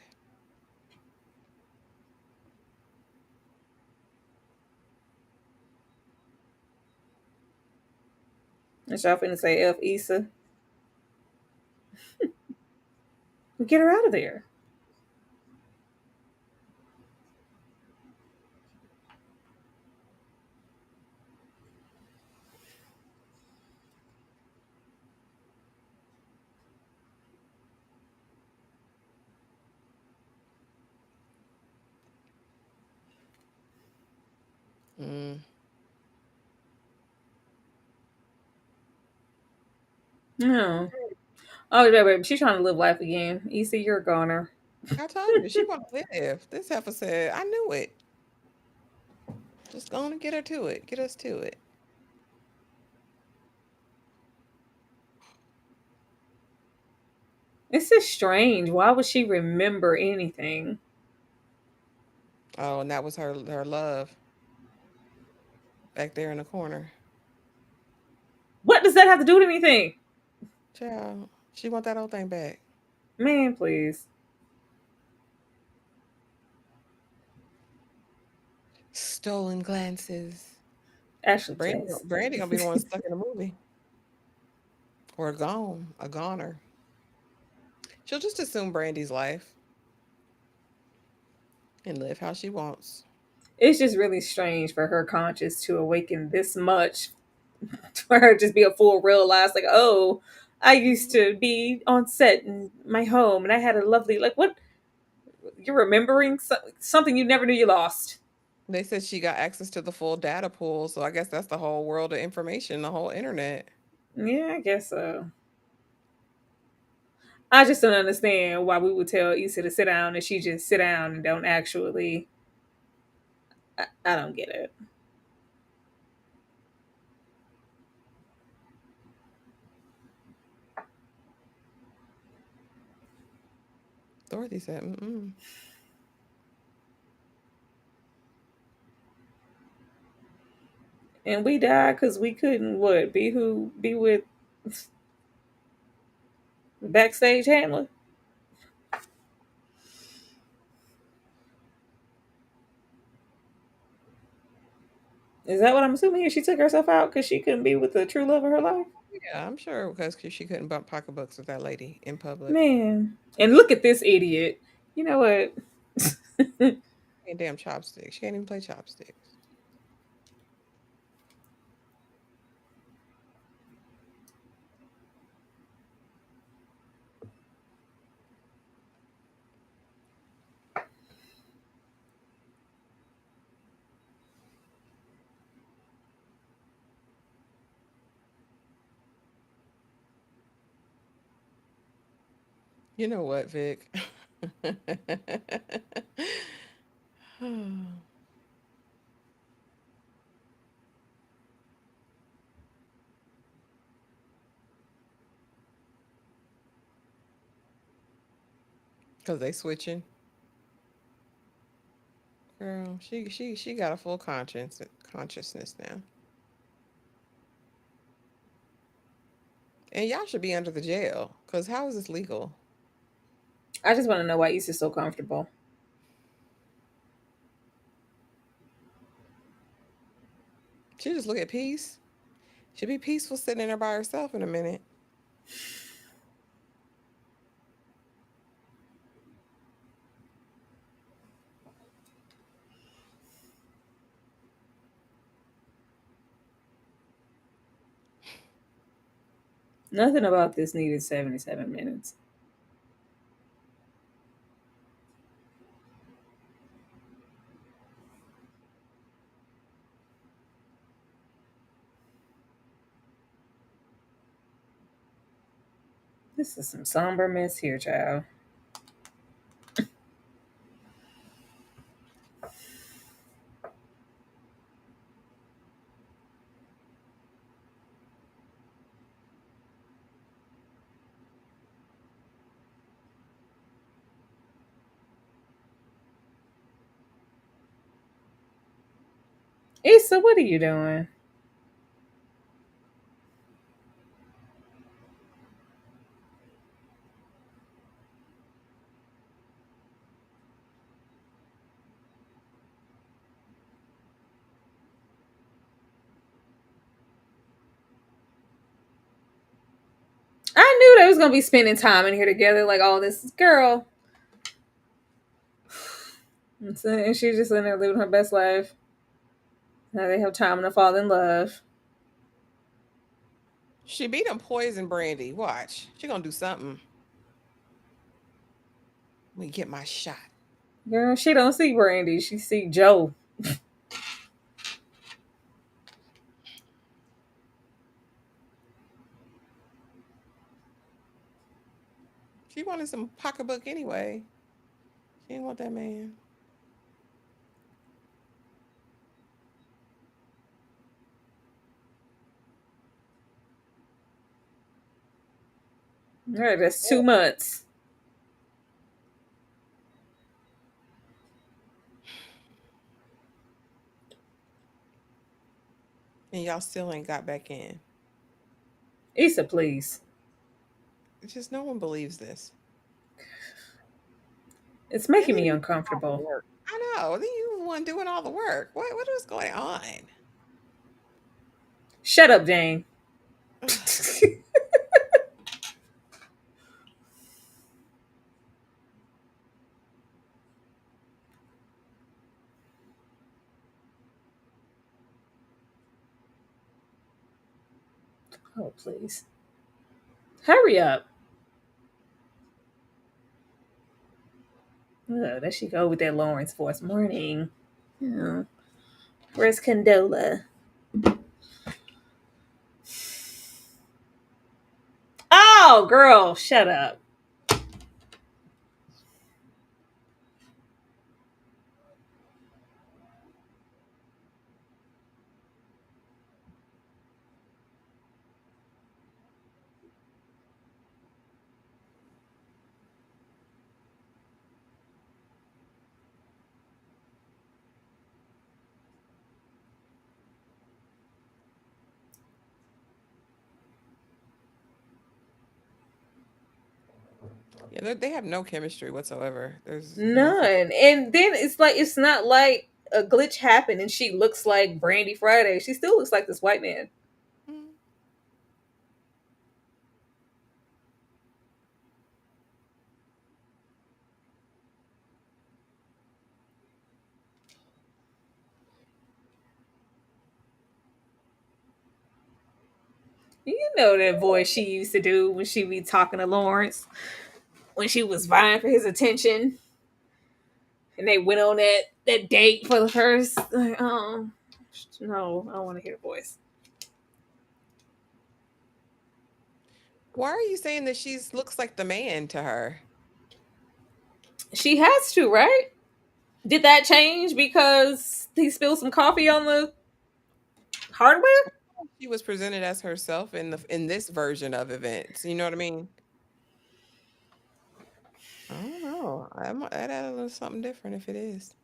And y'all finna say F Issa. Get her out of there. Mm. No. Oh, yeah, baby. She's trying to live life again. Issa, you're a goner. I told you she want to live. This heifer said, I knew it. Just gonna get her to it. Get us to it. It's just strange. Why would she remember anything? Oh, and that was her love back there in the corner. What does that have to do with anything? Child, she want that old thing back. Man, please. Stolen glances. Ashley, Brandy, please. Brandy gonna be the one stuck in the movie, or gone, a goner. She'll just assume Brandy's life and live how she wants. It's just really strange for her conscience to awaken this much, for her to just be a full realize, like, oh, I used to be on set in my home and I had a lovely, like, what? You're remembering something you never knew you lost. They said she got access to the full data pool, so I guess that's the whole world of information, the whole internet. Yeah, I guess so. I just don't understand why we would tell Issa to sit down and she just sit down and don't actually. I don't get it. Dorothy said, mm-mm. And we died because we couldn't what be with the backstage handler. Is that what I'm assuming here? She took herself out because she couldn't be with the true love of her life. Yeah, I'm sure because she couldn't bump pocketbooks with that lady in public. Man, and look at this idiot. You know what? And damn chopsticks. She can't even play chopsticks. You know what, Vic? Because they switching. Girl, she got a full consciousness now. And y'all should be under the jail. Because how is this legal? I just want to know why Issa's so comfortable. She just look at peace. She'll be peaceful sitting in there by herself in a minute. Nothing about this needed 77 minutes. This is some somber mess here, child. Issa, what are you doing? I knew they was gonna be spending time in here together, like all this girl. And she's just in there living her best life. Now they have time to fall in love. She beat him poison Brandy. Watch. She gonna do something. Let me get my shot. Girl, she don't see Brandy. She see Joe. She wanted some pocketbook anyway. She didn't want that man. All right, that's 2 months. And y'all still ain't got back in. Issa, please. It's just no one believes this. It's And making then me you do all the uncomfortable. work. I know. Then you the one doing all the work. What is going on? Shut up, Jane. Oh, please. Hurry up. There she go with that Lawrence voice. Morning. Oh, where's Condola? Oh, girl, shut up. Yeah, they have no chemistry whatsoever. There's nothing. None. And then it's like it's not like a glitch happened and she looks like Brandy Friday. She still looks like this white man. Mm. You know that voice she used to do when she be talking to Lawrence when she was vying for his attention and they went on that date for the first. Like, no, I don't want to hear the voice. Why are you saying that she's looks like the man to her? She has to, right? Did that change because he spilled some coffee on the hardware? She was presented as herself in this version of events. You know what I mean? I don't know. That add a little something different if it is.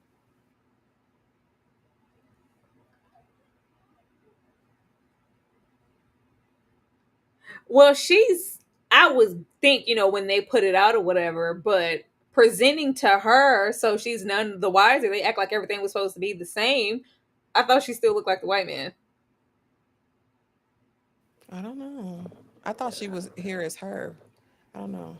Well, I would think, when they put it out or whatever, but presenting to her, so she's none the wiser. They act like everything was supposed to be the same. I thought she still looked like the white man. I don't know. I thought she was here as her. I don't know.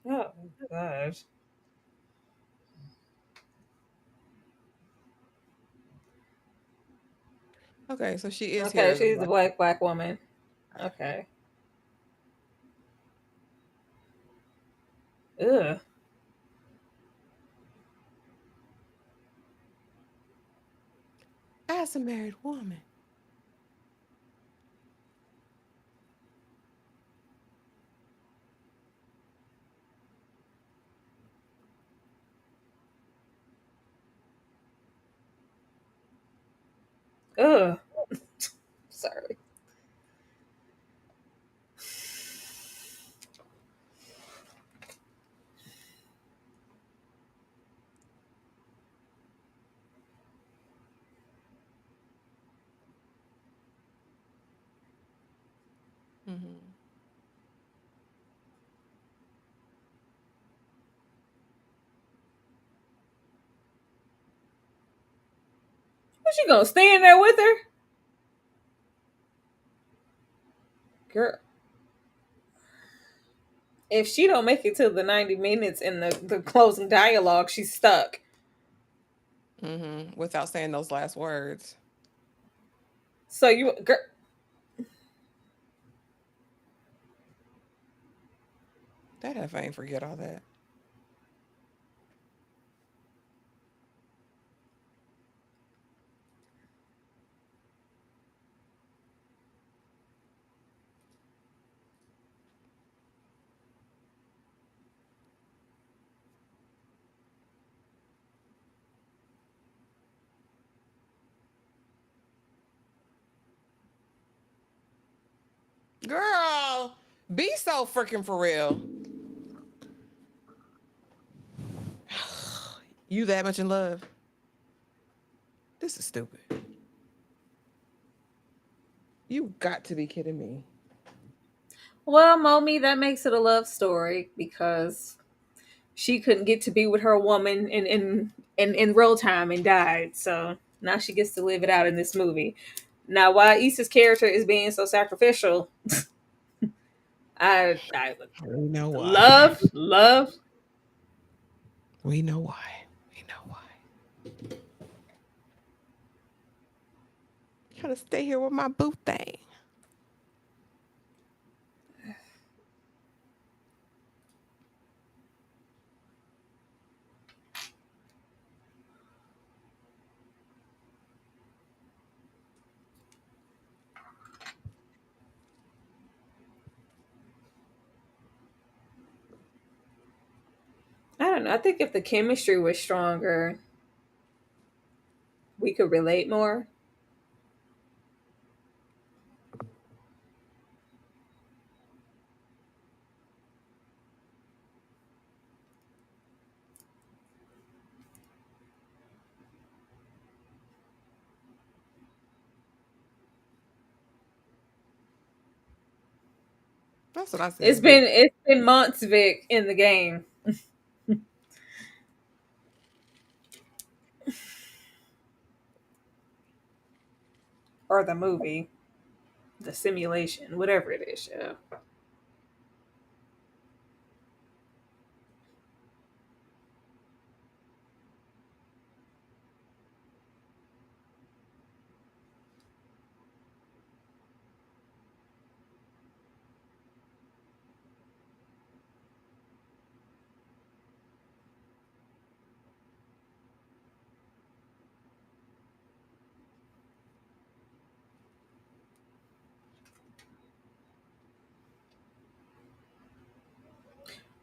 Oh gosh. Okay, so she is here Okay, as a she's the black. black woman. Okay. Ugh. As a married woman. Ugh. Sorry. Hmm. Was she gonna stand there with her? Girl, if she don't make it to the 90 minutes in the closing dialogue, she's stuck. Hmm. Without saying those last words. So you girl, That heifer ain't forget all that. Girl, be so freaking for real. You that much in love? This is stupid. You got to be kidding me. Well, Momi, that makes it a love story because she couldn't get to be with her woman in real time and died. So now she gets to live it out in this movie. Now, why Issa's character is being so sacrificial, I We know why. love. We know why. We know why. Trying to stay here with my boo thing. I don't know. I think if the chemistry was stronger, we could relate more. That's what I said, Vic. It's been months, Vic, in the game or the movie, the simulation, whatever it is. Yeah.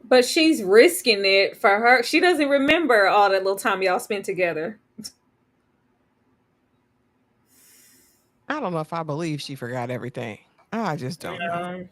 But she's risking it for her. She doesn't remember all that little time y'all spent together. I don't know if I believe she forgot everything. I just don't know. Um,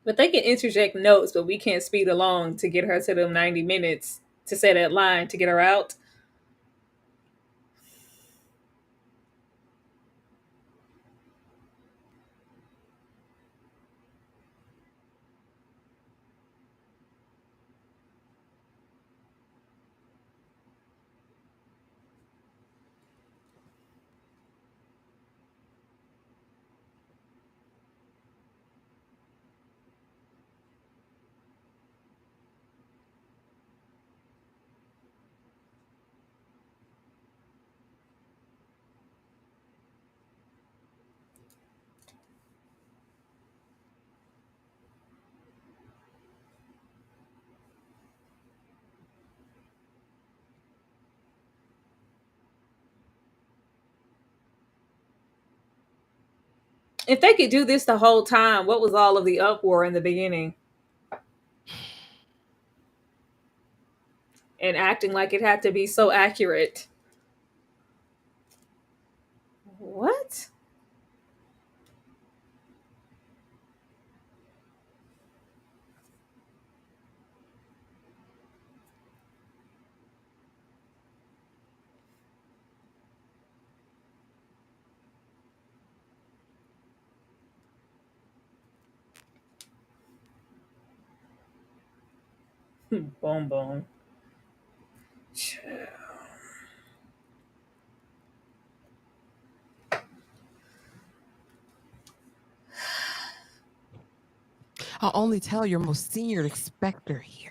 but they can interject notes, but we can't speed along to get her to them 90 minutes to say that line to get her out. If they could do this the whole time, what was all of the uproar in the beginning? And acting like it had to be so accurate. What? Boom, boom. I'll only tell your most senior inspector here.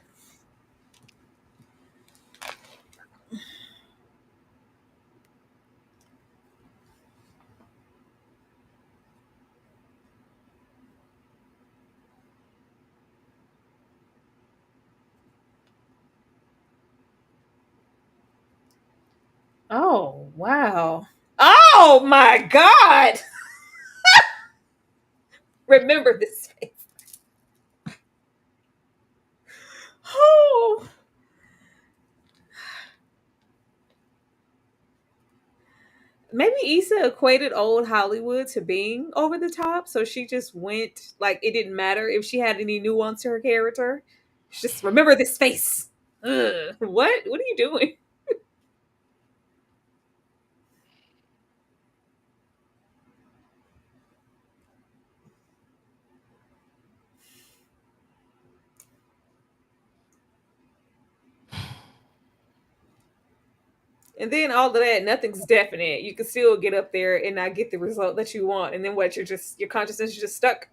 Oh, wow. Oh my God. Remember this face. Oh. Maybe Issa equated old Hollywood to being over the top, so she just went like it didn't matter if she had any nuance to her character. She just remember this face. Ugh. What? What are you doing? And then all of that, nothing's definite. You can still get up there and not get the result that you want. And then what? You're just your consciousness is just stuck.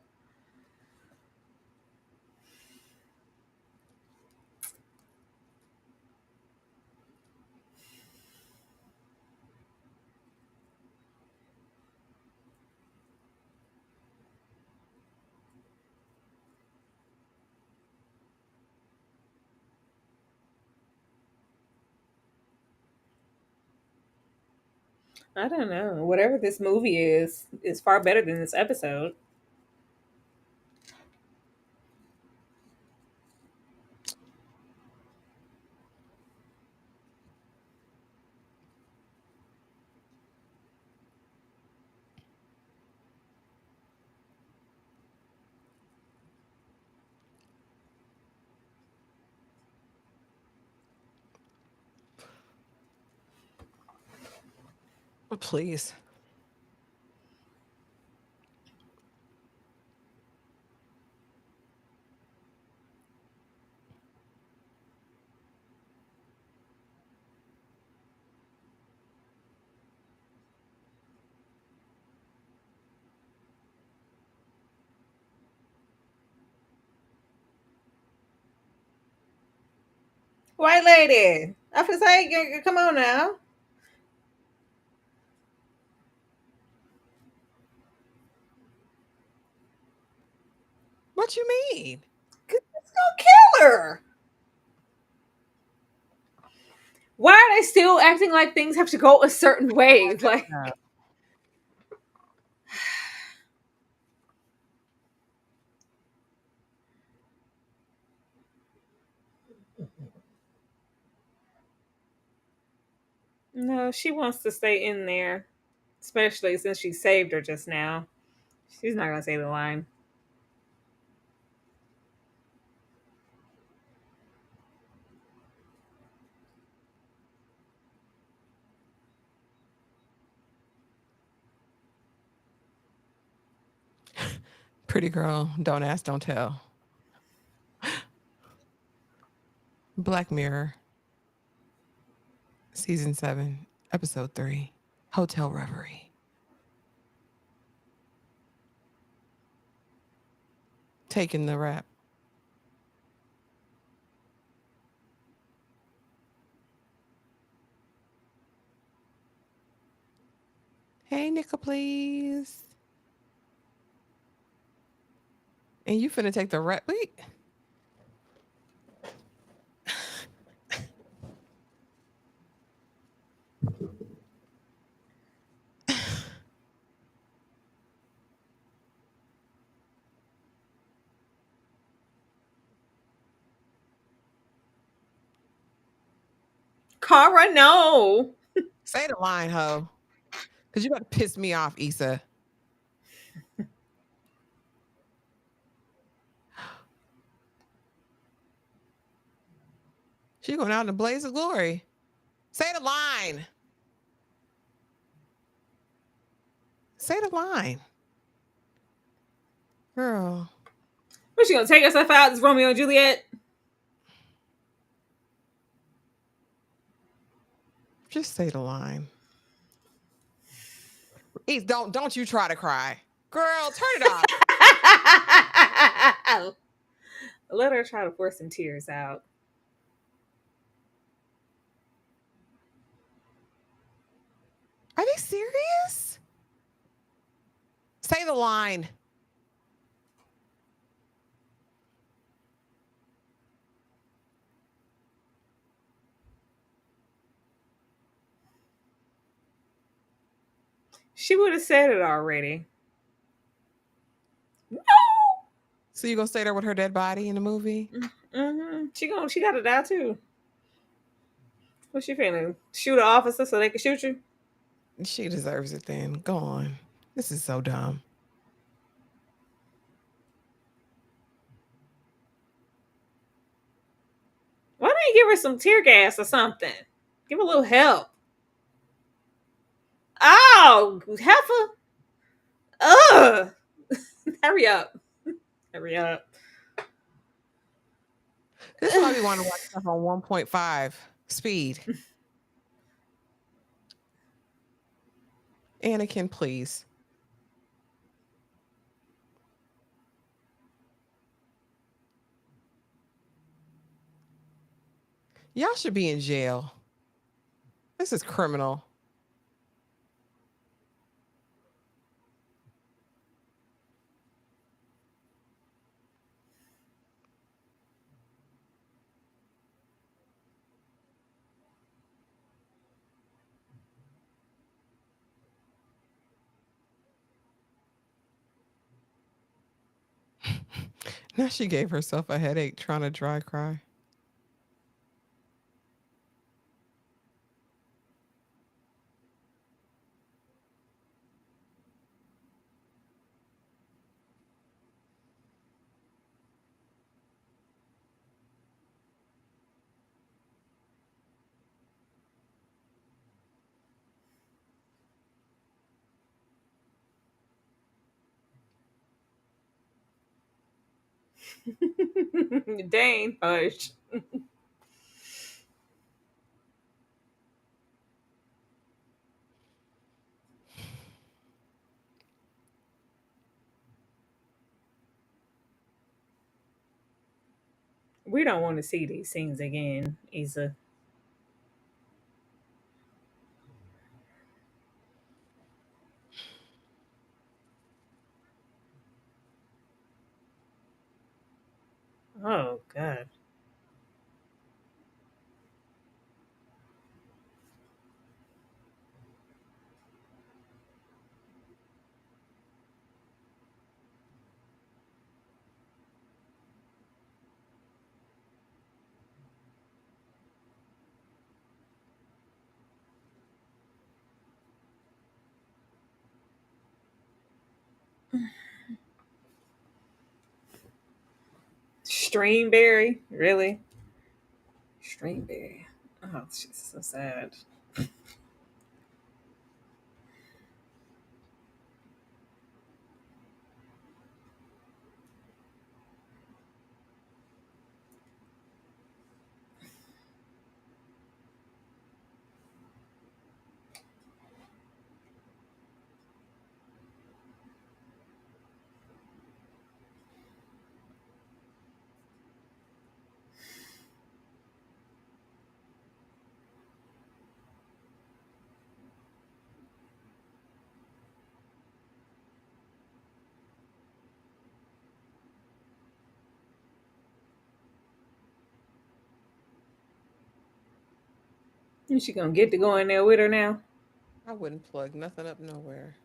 I don't know. Whatever this movie is far better than this episode. Please. White lady. I was like, come on now. What you mean? Let's go kill her. Why are they still acting like things have to go a certain way? Like, no, she wants to stay in there, especially since she saved her just now. She's not gonna say the line. Pretty girl, don't ask, don't tell. Black Mirror, season 7, episode 3, Hotel Reverie. Taking the rap. Hey, Nickel, please. And you finna take the rap. Wait. Kara, no. Say the line, ho. Because you about to piss me off, Issa. She going out in a blaze of glory. Say the line. Say the line. Girl. Was she gonna take herself out as Romeo and Juliet? Just say the line. Don't you try to cry. Girl, turn it off. Let her try to force some tears out. Are they serious? Say the line. She would have said it already. No. So you gonna stay there with her dead body in the movie? Mm-hmm. She got to die too. What's she feeling? Shoot an officer so they can shoot you? She deserves it then. Go on. This is so dumb. Why don't you give her some tear gas or something? Give her a little help. Oh, heifer. Ugh. Hurry up. Hurry up. This is why we want to watch stuff on 1.5 speed. Anakin, please. Y'all should be in jail. This is criminal. Now she gave herself a headache trying to dry cry. Dane, hush. We don't want to see these scenes again, Isa. Oh, God. Streamberry? Really? Streamberry. Oh, it's just so sad. Is she gonna get to go in there with her now? I wouldn't plug nothing up nowhere.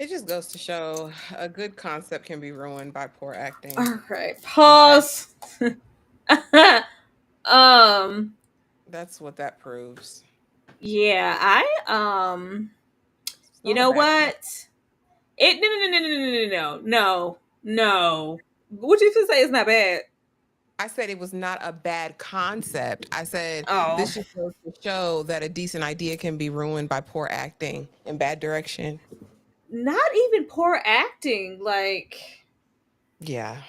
It just goes to show a good concept can be ruined by poor acting. All right, That pause. um, that's what that proves. yeah, It's you not a know bad con. what? It no. What you just say is not bad. I said it was not a bad concept. I said Oh, this just goes to show that a decent idea can be ruined by poor acting and bad direction. not even poor acting. Like Yeah.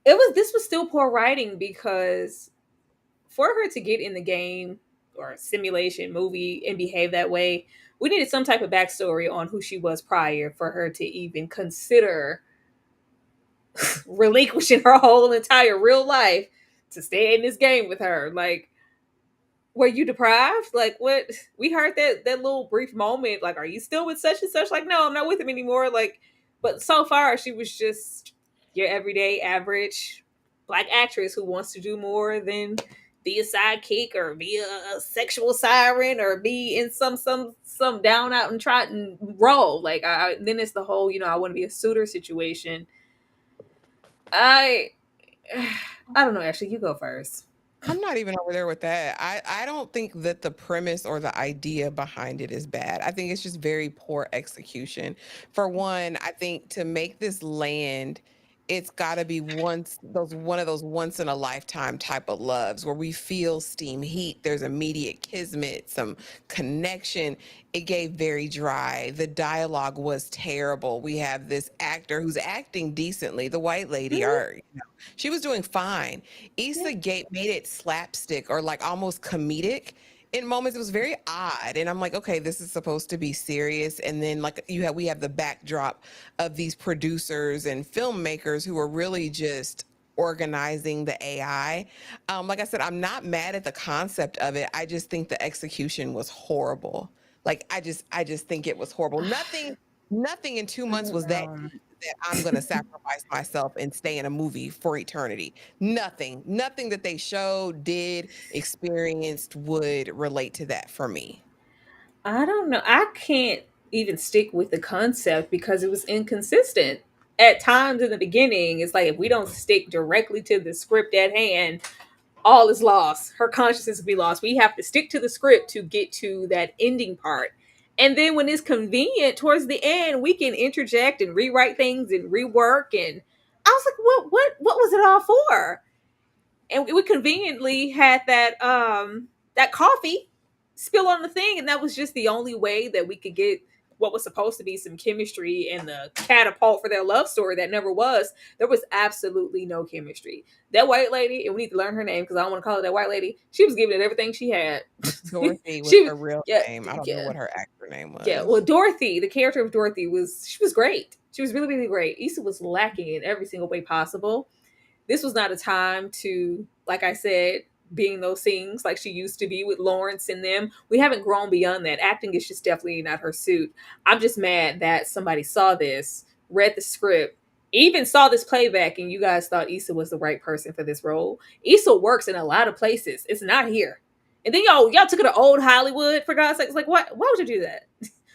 it was. This was still poor writing because for her to get in the game or simulation movie and behave that way, we needed some type of backstory on who she was prior for her to even consider relinquishing her whole entire real life to stay in this game with her. Like, were you deprived? Like, what? We heard that little brief moment. Like, are you still with such and such? Like, no, I'm not with him anymore. Like, but so far she was just your everyday average black actress who wants to do more than be a sidekick or be a sexual siren or be in some down out and trotting role. Like, then it's the whole I want to be a suitor situation. I I don't know. Actually, you go first. I'm not even over there with that. I don't think that the premise or the idea behind it is bad. I think it's just very poor execution. For one, I think to make this land, it's got to be one of those once in a lifetime type of loves where we feel steam heat. There's immediate kismet, some connection. It gave very dry. The dialogue was terrible. We have this actor who's acting decently. The white lady, Hmm. she was doing fine. Yeah. Issa Gate made it slapstick or like almost comedic in moments. It was very odd. And I'm like, okay, this is supposed to be serious. And then like we have the backdrop of these producers and filmmakers who are really just organizing the AI. Like I said, I'm not mad at the concept of it. I just think the execution was horrible. Like I just think it was horrible. Nothing in 2 months was that Um, deep that I'm gonna sacrifice myself and stay in a movie for eternity. Nothing that they showed, did, experienced would relate to that for me. I don't know. I can't even stick with the concept because it was inconsistent. At times in the beginning, it's like if we don't stick directly to the script at hand, all is lost. Her consciousness will be lost. We have to stick to the script to get to that ending part. And then when it's convenient towards the end, we can interject and rewrite things and rework. And I was like, what was it all for? And we conveniently had that coffee spill on the thing, and that was just the only way that we could get what was supposed to be some chemistry and the catapult for their love story that never was. There was absolutely no chemistry. That white lady, and we need to learn her name because I don't want to call her that white lady. She was giving it everything she had. Dorothy was she her real yeah name. I don't know yeah what her actor name yeah. Well, was. Dorothy, the character of Dorothy she was great. She was really really great. Issa was lacking in every single way possible. This was not a time to, like I said, being those things like she used to be with Lawrence and them. We haven't grown beyond that. Acting is just definitely not her suit. I'm just mad that somebody saw this, read the script, even saw this playback, and you guys thought Issa was the right person for this role. Issa works in a lot of places. It's not here. And then y'all took it to old Hollywood for God's sake. It's like what? Why would you do that?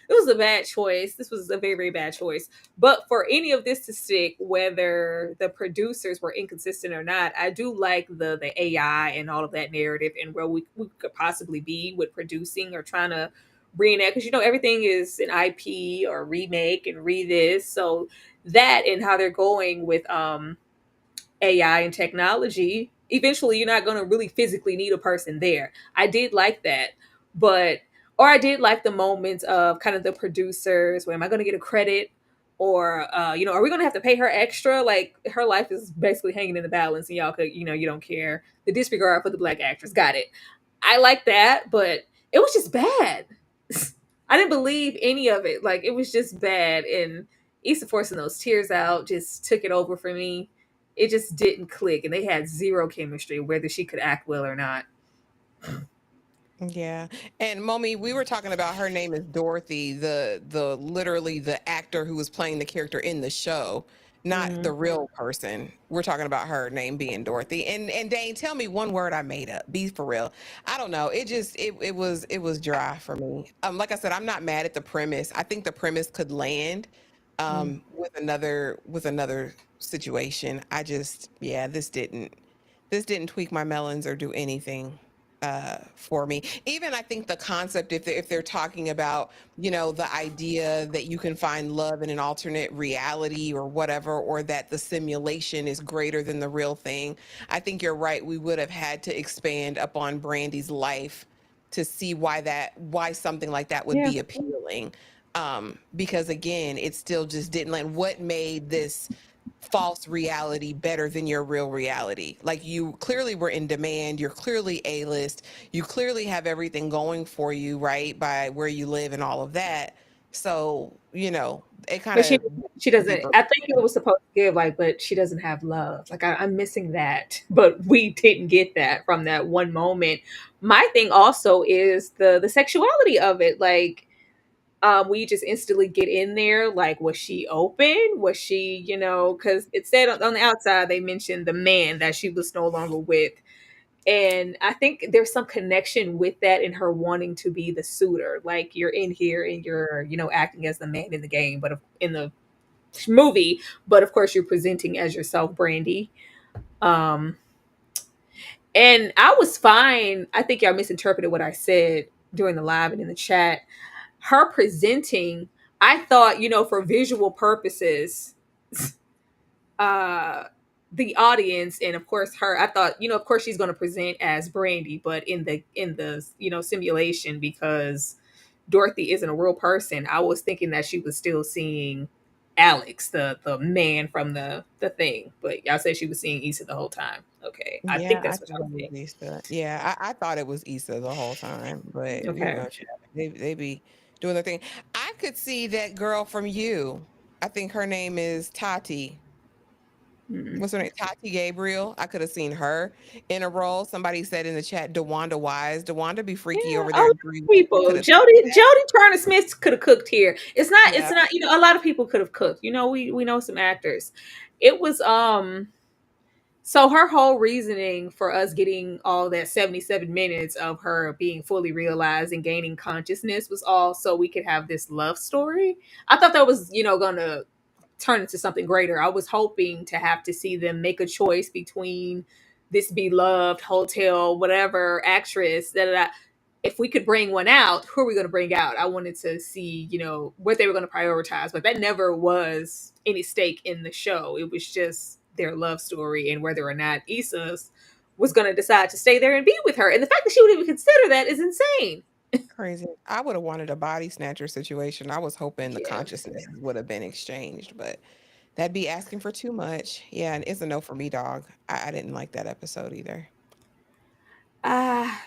It was a bad choice. This was a very, very bad choice. But for any of this to stick, whether the producers were inconsistent or not, I do like the AI and all of that narrative and where we could possibly be with producing or trying to bring that because everything is an IP or remake and re this. So that and how they're going with AI and technology, eventually you're not going to really physically need a person there. I did like that, but or I did like the moments of kind of the producers. Where am I going to get a credit? Or are we going to have to pay her extra? Like her life is basically hanging in the balance, and y'all could, you don't care. The disregard for the black actress, got it. I like that, but it was just bad. I didn't believe any of it. Like it was just bad, and Issa forcing those tears out just took it over for me. It just didn't click, and they had zero chemistry, whether she could act well or not. Yeah. And Momi, we were talking about her name is Dorothy, the literally the actor who was playing the character in the show, not the Mm. real person. We're talking about her name being Dorothy. And Dane, tell me one word I made up. Be for real. I don't know. It was dry for me. Like I said, I'm not mad at the premise. I think the premise could land. Mm. With another situation. I just, yeah, this didn't tweak my melons or do anything for me. Even I think the concept, if they're talking about, the idea that you can find love in an alternate reality or whatever, or that the simulation is greater than the real thing, I think you're right. We would have had to expand upon Brandy's life to see why something like that would Yeah. be appealing. Because again, it still just didn't land. What made this false reality better than your real reality? Like, you clearly were in demand, you're clearly A-list, you clearly have everything going for you, right, by where you live and all of that. So, it kind But of she doesn't. deeper. I think it was supposed to give like, but she doesn't have love. Like I'm missing that, but we didn't get that from that one moment. My thing also is the sexuality of it. Like, we just instantly get in there. Like, was she open? Was she, because it said on the outside they mentioned the man that she was no longer with. And I think there's some connection with that in her wanting to be the suitor. Like, you're in here and you're, acting as the man in the game, but in the movie, but of course you're presenting as yourself, Brandy. Um, and I was fine. I think y'all misinterpreted what I said during the live and in the chat. Her presenting, I thought, for visual purposes, uh the audience and of course her, I thought, of course she's going to present as Brandy, but in the simulation, because Dorothy isn't a real person, I was thinking that she was still seeing Alex, the man from the thing, but y'all said she was seeing Issa the whole time. Okay, I think Yeah, I that's what thought y'all it was think. Issa. Yeah, I thought it was Issa the whole time, but Okay. child, they be doing their thing. I could see that girl from You. I think her name is Tati. Mm. What's her name? Tati Gabriel. I could have seen her in a role. Somebody said in the chat, DeWanda Wise. DeWanda be freaky Yeah, over a there lot in of 3 weeks. Could people. have seen that. Jody Turner Smith could have cooked here. It's not. It's Yeah. not. A lot of people could have cooked. We know some actors. It was So her whole reasoning for us getting all that 77 minutes of her being fully realized and gaining consciousness was all so we could have this love story. I thought that was, gonna turn into something greater. I was hoping to have to see them make a choice between this beloved hotel, whatever actress that if we could bring one out, who are we going to bring out? I wanted to see, what they were going to prioritize, but that never was any stake in the show. It was just their love story and whether or not Issa's was going to decide to stay there and be with her. And the fact that she would even consider that is insane. Crazy. I would have wanted a body snatcher situation. I was hoping the Yeah. consciousness would have been exchanged, but that'd be asking for too much. Yeah, and it's a no for me, dog. I didn't like that episode either. Ah,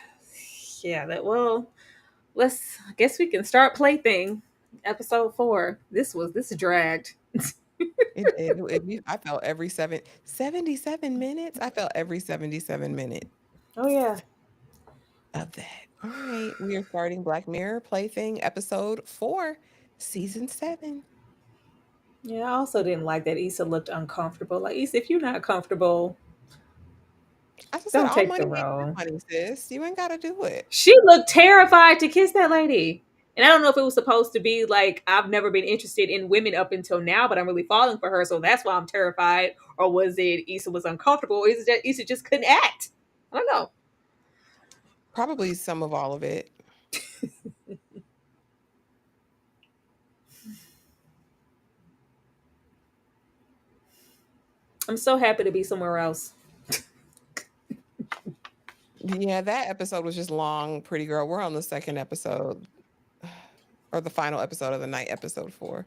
yeah, I guess we can start plaything episode 4. This dragged. I felt every 77 minutes. I felt every 77 minutes Oh yeah. of that. All right, we are starting Black Mirror Plaything episode 4, season 7. Yeah, I also didn't like that Issa looked uncomfortable. Like, Issa, if you're not comfortable, I just said don't all take the money ain't good role. money, sis. You ain't got to do it. She looked terrified to kiss that lady. And I don't know if it was supposed to be like, I've never been interested in women up until now, but I'm really falling for her, so that's why I'm terrified. Or was it Issa was uncomfortable? Or is it that Issa just couldn't act? I don't know. Probably some of all of it. I'm so happy to be somewhere else. Yeah, that episode was just long, pretty girl. We're on the second episode, or the final episode of the night, episode 4.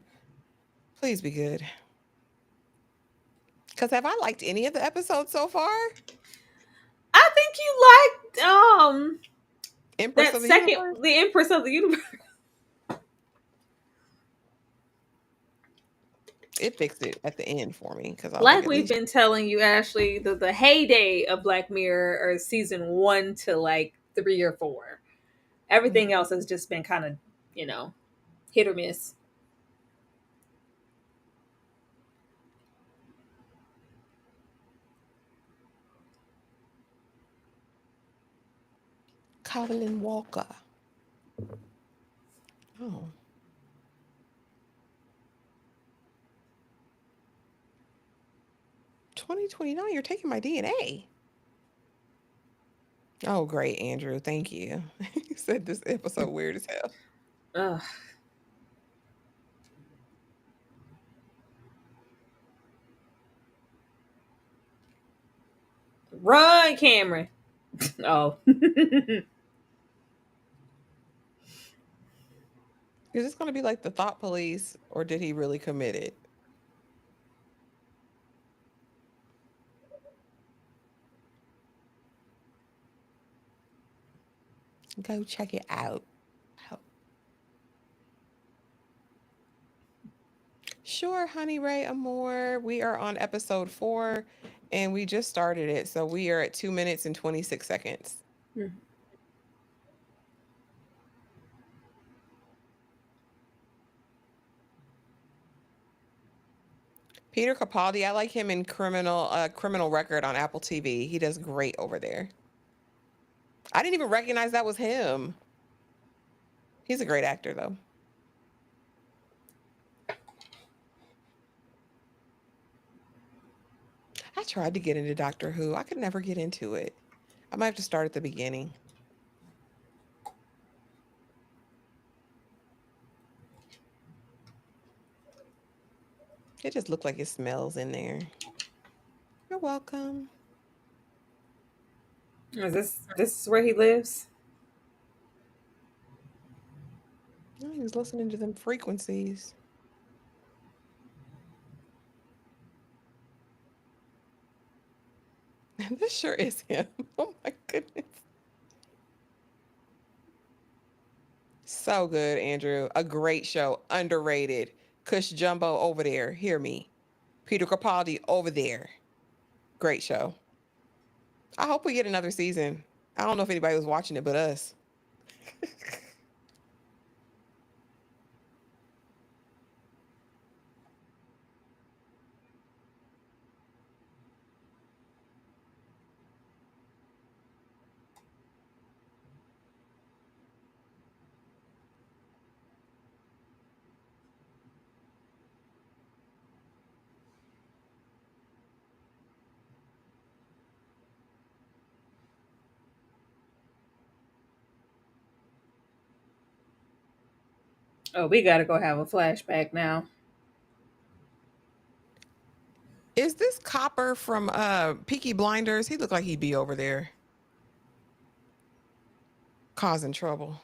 Please be good. Because have I liked any of the episodes so far? I think you liked Empress that of the second, Universe? the Empress of the Universe. It fixed it at the end for me because I was like, Like at we've least. been telling you, Ashley, the heyday of Black Mirror are season 1 to like 3 or 4. Everything Mhm. else has just been kind of, you know, hit or miss. Colin Walker. Oh. 2029, you're taking my DNA. Oh, great, Andrew. Thank you. You said this episode weird as hell. Ugh. Run, Cameron. Oh. Is this going to be like the thought police, or did he really commit it? Go check it out. How- Sure, Honey Ray Amore. We are on episode 4 and we just started it. So we are at 2 minutes and 26 seconds. Peter Capaldi, I like him in Criminal Record on Apple TV. He does great over there. I didn't even recognize that was him. He's a great actor, though. I tried to get into Doctor Who. I could never get into it. I might have to start at the beginning. It just looked like it smells in there. You're welcome. Is this is where he lives? Oh, he was listening to them frequencies. This sure is him. Oh my goodness. So good, Andrew. A great show. Underrated. Cush Jumbo over there. Hear me. Peter Capaldi over there. Great show. I hope we get another season. I don't know if anybody was watching it but us. Oh, we gotta go have a flashback now. Is this Copper from Peaky Blinders? He looked like he'd be over there causing trouble.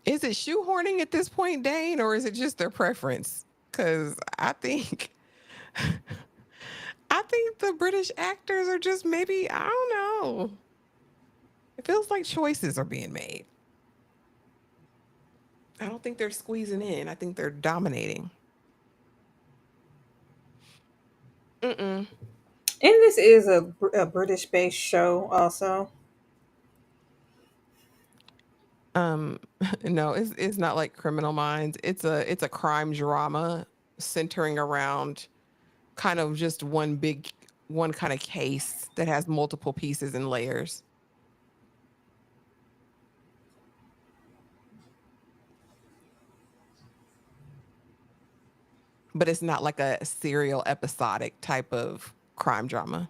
Is it shoehorning at this point, Dane, or is it just their preference? Because I think the British actors are just maybe, I don't know. It feels like choices are being made. I don't think they're squeezing in. I think they're dominating. Mm-mm. And this is a British-based show, also. Um, no, it's not like Criminal Minds. It's a crime drama centering around kind of just one kind of case that has multiple pieces and layers. But it's not like a serial episodic type of crime drama.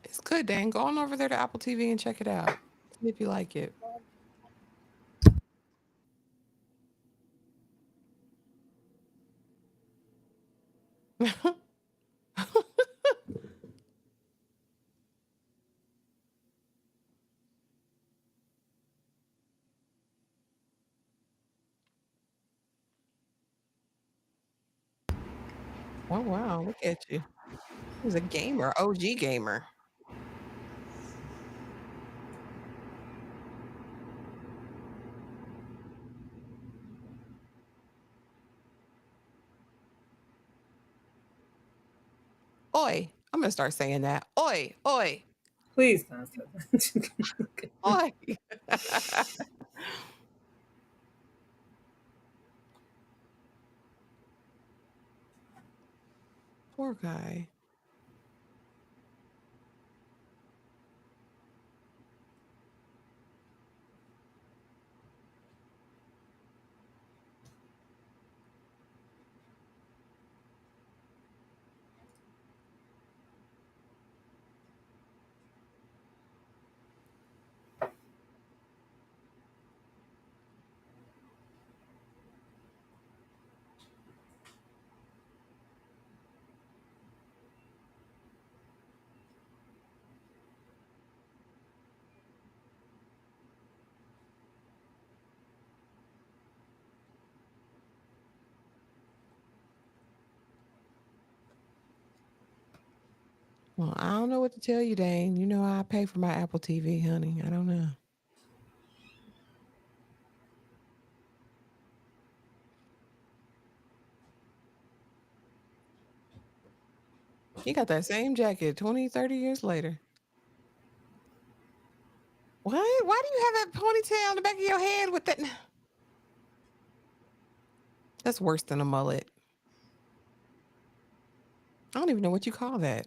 It's good, Dan. Go on over there to Apple TV and check it out. See if you like it. Oh wow, look at you. He's a gamer, OG gamer. Oi. I'm gonna start saying that. Oi, oi, Please don't say that. oi. Poor guy. Well, I don't know what to tell you, Dane. You know I pay for my Apple TV, honey. I don't know. He got that same jacket 20, 30 years later. What? Why do you have that ponytail on the back of your head with that? That's worse than a mullet. I don't even know what you call that.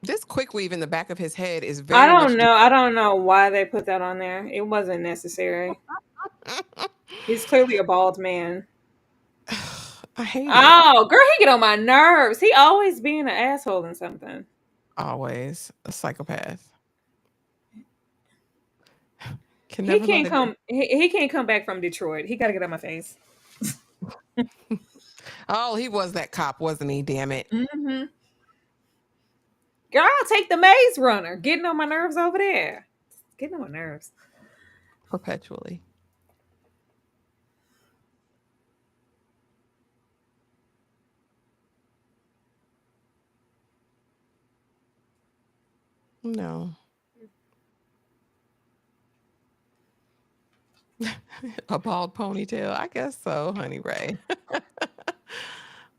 This quick weave in the back of his head is I very much. don't know. I don't know why they put that on there. It wasn't necessary. He's clearly a bald man. I hate it. Oh, girl, he get on my nerves. He always being an asshole and something. Always a psychopath. Can He never let can't it go. come. He can't come back from Detroit. He got to get out my face. Oh, he was that cop, wasn't he? Damn it. Mm-hmm. Girl, I'll take the Maze Runner. Getting on my nerves over there. Getting on my nerves. Perpetually. No. A bald ponytail. I guess so, honey Ray.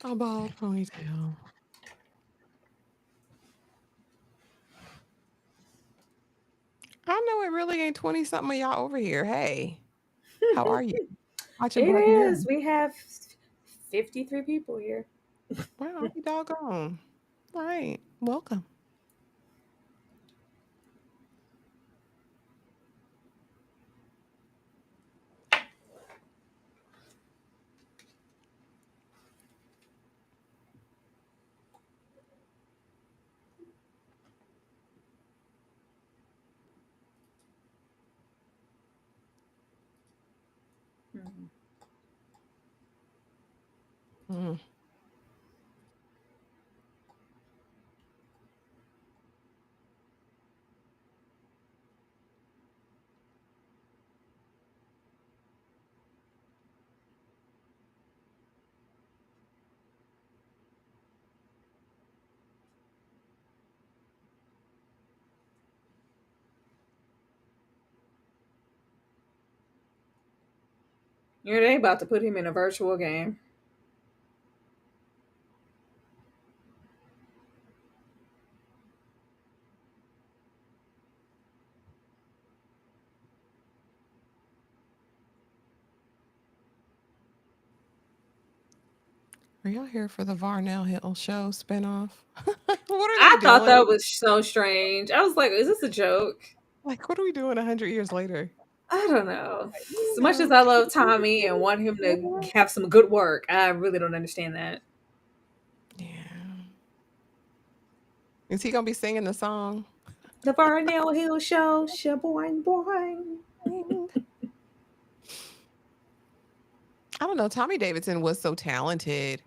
A bald ponytail. I know it really ain't 20 something of y'all over here. Hey, how are you? Watching It Black is. Mirror. We have 53 people here. Well, I'll be doggone. All right. Welcome. Mhm. Mm. Yeah, they about to put him in a virtual game. Are y'all here for the Varnell Hill show spinoff? What are they I thought doing? that was so strange. I was like, is this a joke? Like, what are we doing 100 years later? I don't know. Like, As much as I love Tommy and want him to have some good work, I really don't understand that. yeah. Is he gonna be singing the song? The Varnell Hill Show, shaboing boing. I don't know. Tommy Davidson was so talented.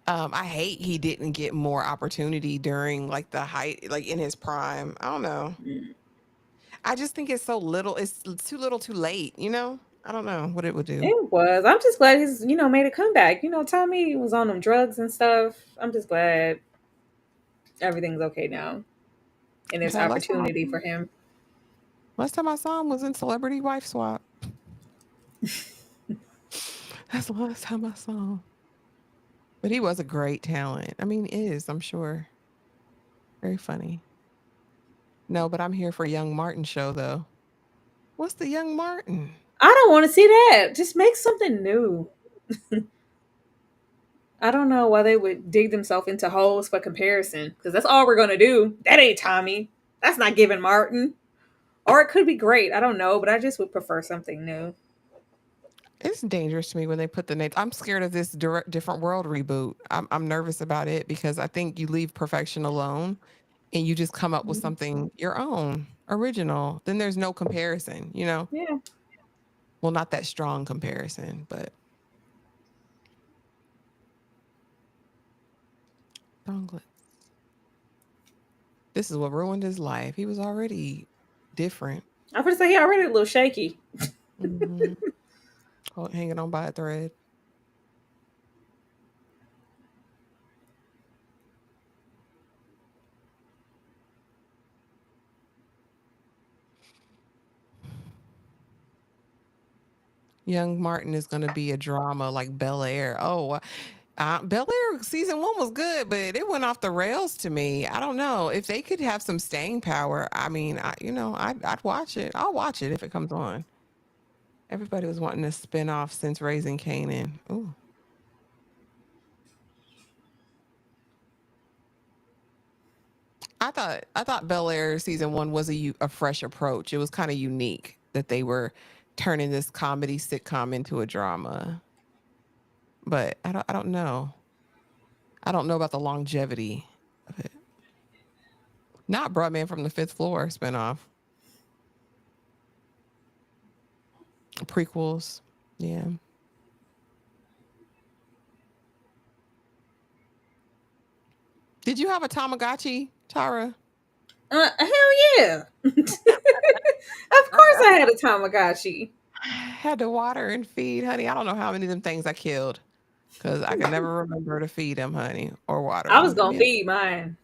I hate he didn't get more opportunity during like the height, like in his prime. I don't know. I just think it's so little. It's too little, too late. I don't know what it would do. It was. I'm just glad he's, made a comeback. Tommy was on them drugs and stuff. I'm just glad everything's okay now. And there's So opportunity for him. last time I saw him was in Celebrity Wife Swap. That's the last time I saw him. But he was a great talent. I mean, is I'm sure. Very funny. No, but I'm here for Young Martin show though. What's the Young Martin? I don't want to see that. Just make something new. I don't know why they would dig themselves into holes for comparison, because that's all we're gonna do. That ain't Tommy. That's not giving Martin. Or it could be great. I don't know, but I just would prefer something new. It's dangerous to me when they put the name. I'm scared of this different world reboot. I'm nervous about it because I think you leave perfection alone and you just come up with something your own, original. Then there's no comparison. Yeah. Well, not that strong comparison, but Donglets. This is what ruined his life. He was already different. I'm gonna say he already a little shaky. Hmm. Hanging on by a thread. Young Martin is going to be a drama like Bel Air. Oh, Bel Air season 1 was good, but it went off the rails to me. I don't know if they could have some staying power. I mean, I'd watch it. I'll watch it if it comes on. Everybody was wanting to spin off since Raising Kanan. Ooh. I thought Bel Air season 1 was a fresh approach. It was kind of unique that they were turning this comedy sitcom into a drama. But I don't know. I don't know about the longevity of it. Not Broadman from the Fifth Floor spinoff. Prequels. Yeah. Did you have a Tamagotchi, Tara? Hell yeah. Of course I had a Tamagotchi. Had to water and feed, honey. I don't know how many of them things I killed because I can never remember to feed them, honey, or water I was them. gonna Yeah. feed mine.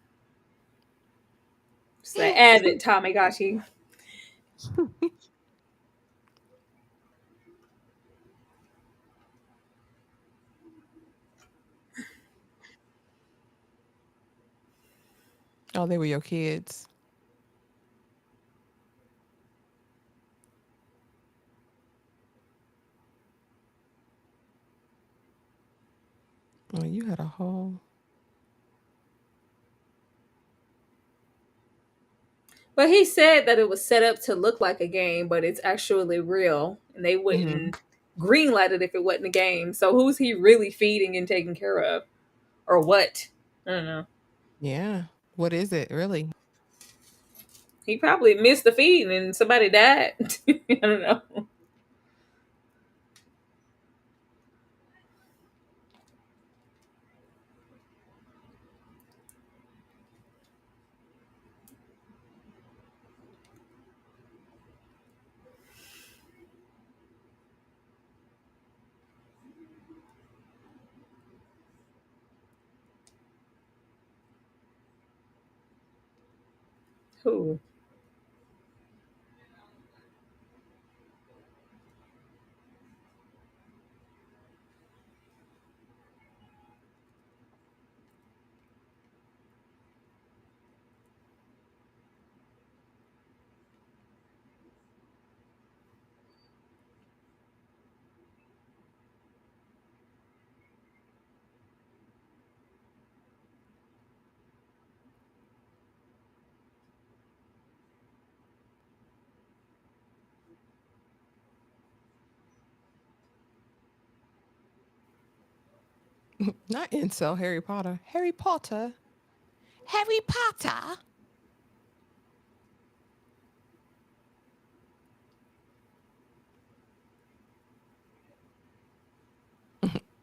Just an avid Tamagotchi. Oh, they were your kids. Oh, you had a whole. But he said that it was set up to look like a game, but it's actually real. And they Hmm. wouldn't greenlight it if it wasn't a game. So who's he really feeding and taking care of? Or what? I don't know. Yeah. What is it, really? He probably missed the feed and somebody died. I don't know. Who? Not incel Harry Potter. Harry Potter. Harry Potter.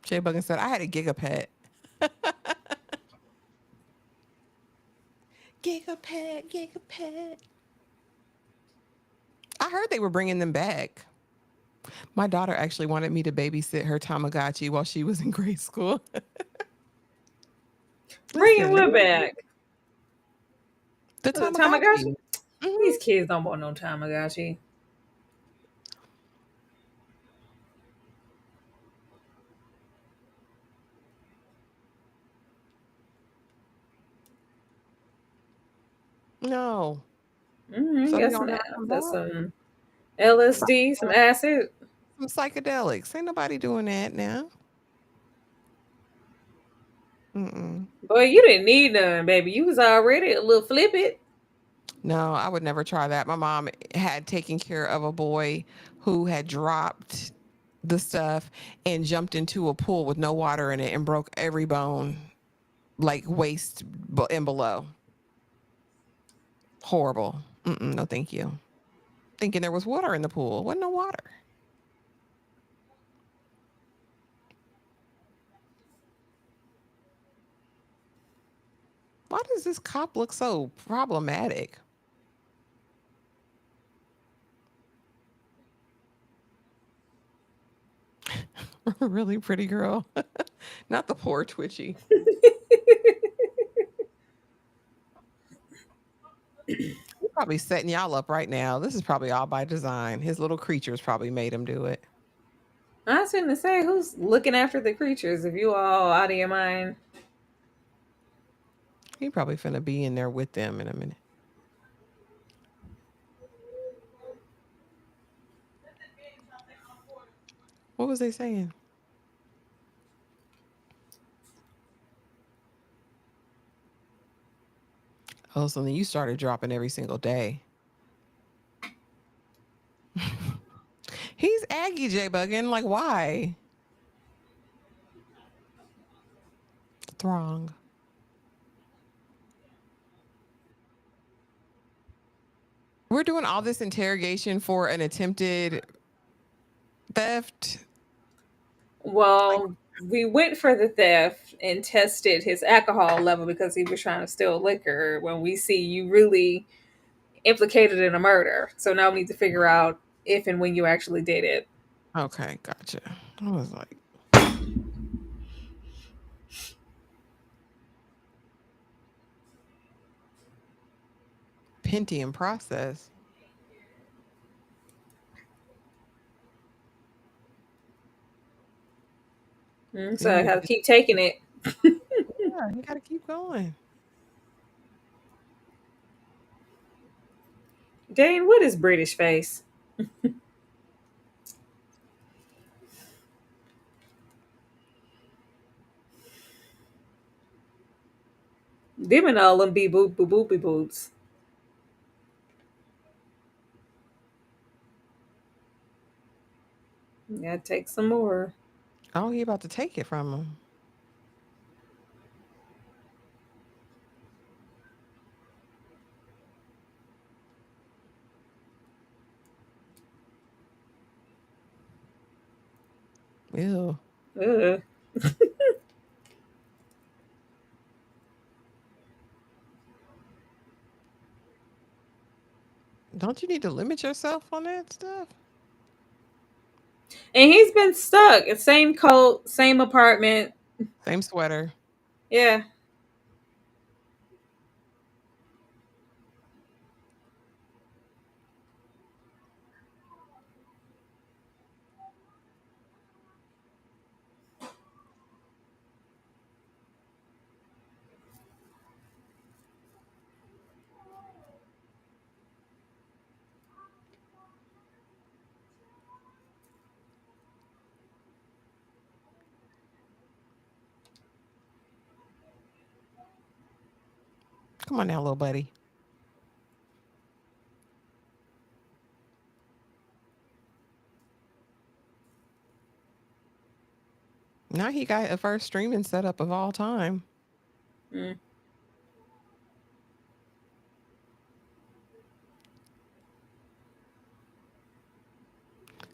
Jay Buggin said, I had a gigapet. Gigapet, gigapet. I heard they were bringing them back. My daughter actually wanted me to babysit her Tamagotchi while she was in grade school. Bringing Listen, what back? the Was it Tamagotchi? Tamagotchi. These Hmm. kids don't want no Tamagotchi. No. Mm-hmm. So he Got don't never come back. some LSD, some acid. Some psychedelics. Ain't nobody doing that now. Mm-mm. Boy, you didn't need none, baby. You was already a little flippant. No, I would never try that. My mom had taken care of a boy who had dropped the stuff and jumped into a pool with no water in it and broke every bone, like waist and below. Horrible. Mm-mm, no, thank you. Thinking there was water in the pool. Wasn't no water. Why does this cop look so problematic? Really pretty girl. Not the poor twitchy. He's probably setting y'all up right now. This is probably all by design. His little creatures probably made him do it. I was going to say, who's looking after the creatures if you all out of your mind? He probably finna be in there with them in a minute. What was they saying? Oh, so then you started dropping every single day. He's Aggie J Buggin. Like, why? Throng. We're doing all this interrogation for an attempted theft. Like, Well, we went for the theft and tested his alcohol level because he was trying to steal liquor when we see you really implicated in a murder. So now we need to figure out if and when you actually did it. okay, gotcha. I was like, Pentium process. So I Yeah, have to keep taking it. yeah, you gotta keep going. Dane, what is British face? Them and all them be boop boop boopy boots. Gotta take some more. Oh, he about to take it from him. Ew. Ugh. Don't you need to limit yourself on that stuff? And he's been stuck. Same coat, same apartment. Same sweater. Yeah. Come on now, little buddy. Now he got a first streaming setup of all time. Mm.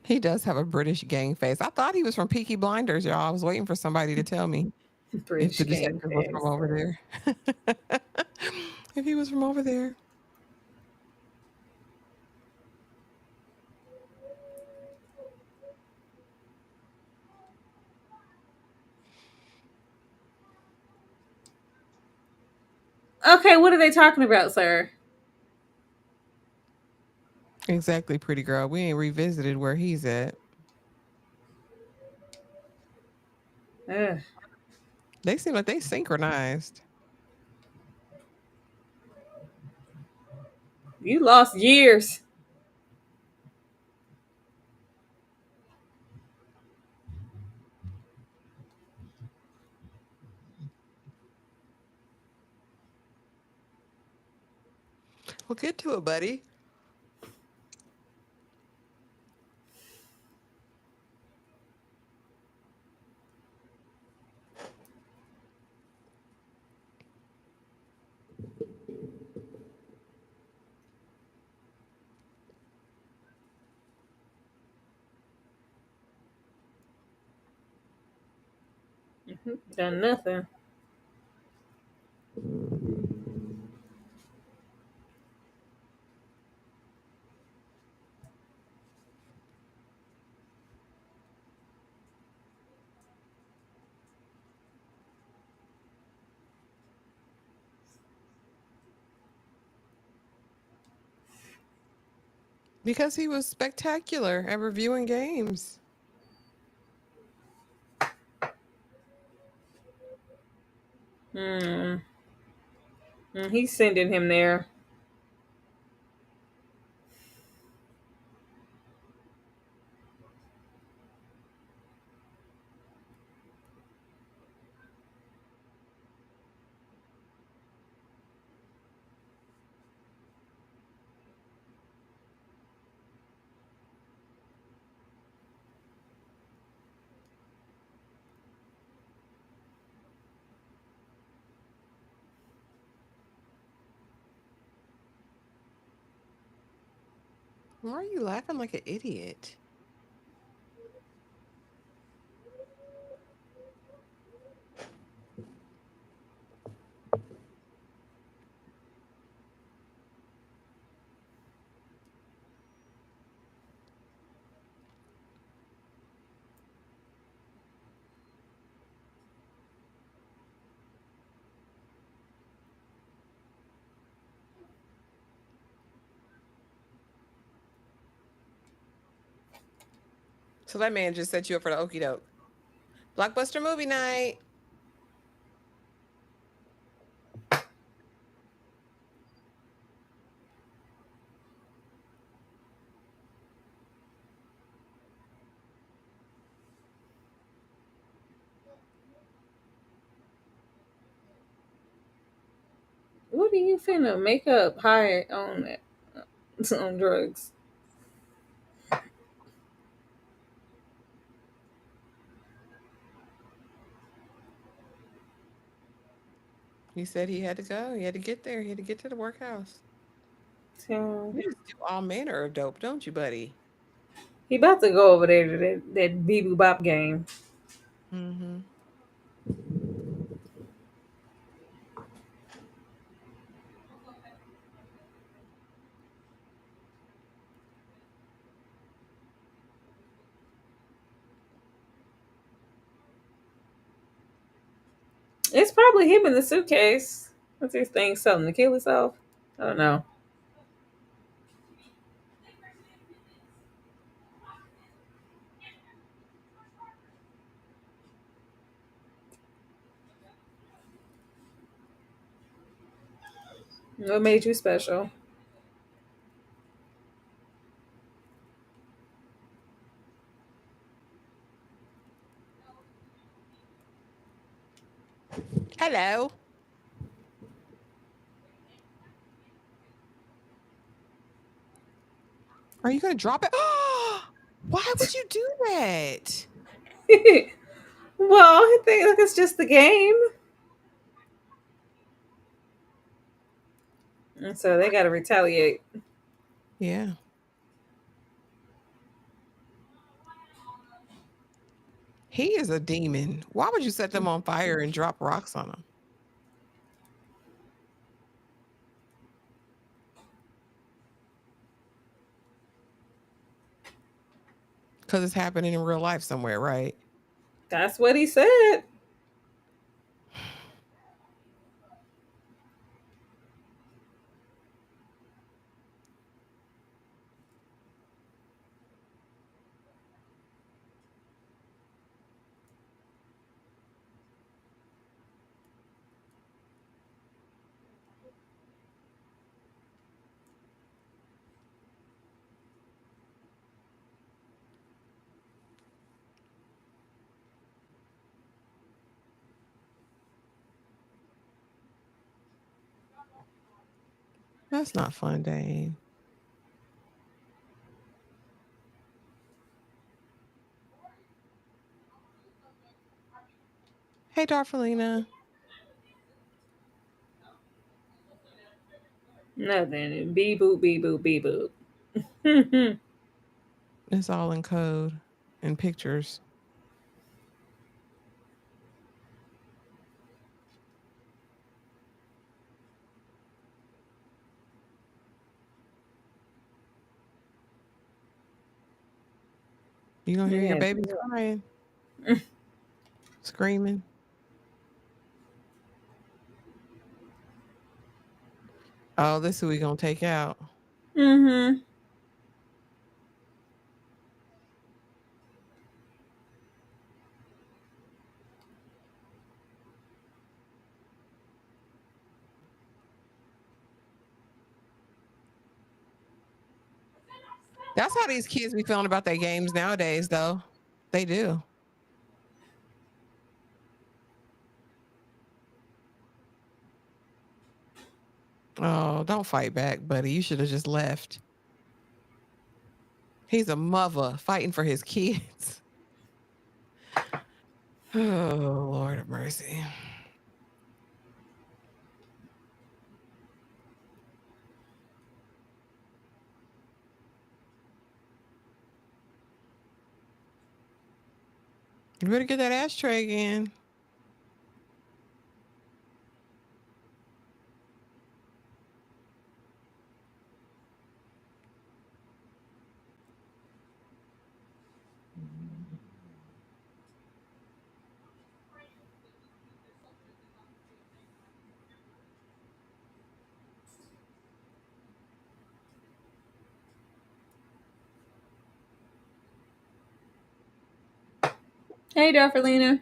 He does have a British gang face. I thought he was from Peaky Blinders, y'all. I was waiting for somebody to tell me if the British game detective was from face. over there. If he was from over there. Okay, what are they talking about, sir? Exactly, pretty girl. We ain't revisited where he's at. Ugh. They seem like they synchronized. You lost years. Well, get to it, buddy. Done nothing. Because he was spectacular at reviewing games. Hmm. He's sending him there. Why are you laughing like an idiot? So that man just set you up for the okie doke. Blockbuster movie night. What are you finna make up high on it on drugs? He said he had to go. He had to get there. He had to get to the workhouse. So You just do all manner of dope, don't you, buddy? he about to go over there to that BB Bop game. Mm-hmm. It's probably him in the suitcase. What's his thing? Something to kill himself? I don't know. What made you special? Hello. Are you gonna drop it? Why would you do that? Well, I think it's just the game. And so they got to retaliate. Yeah. He is a demon. Why would you set them on fire and drop rocks on them? Because it's happening in real life somewhere, right? That's what he said. That's not fun, Dane. Hey, Darfalina. Nothing. Bee boop, bee boop, bee boop. It's all in code and pictures. You don't hear your Yeah. baby crying, screaming. Oh, this is who we gonna take out. Mm-hmm. That's how these kids be feeling about their games nowadays, though. They do. Oh, don't fight back, buddy. You should have just left. He's a mother fighting for his kids. Oh, Lord of mercy. You better get that ashtray again. Hey, Darfalina.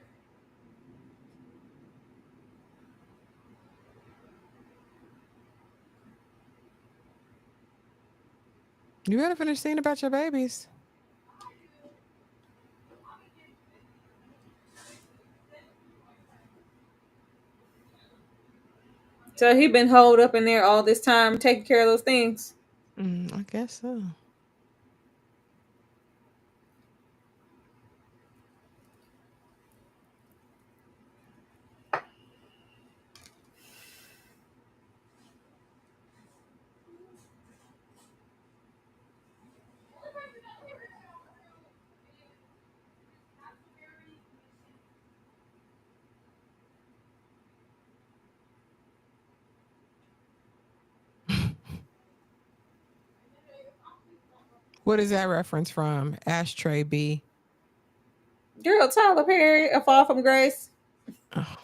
You better finish thinking about your babies. So he been holed up in there all this time taking care of those things. I guess so. What is that reference from? Ashtray B. Girl, Tyler Perry, A Fall from Grace. Oh,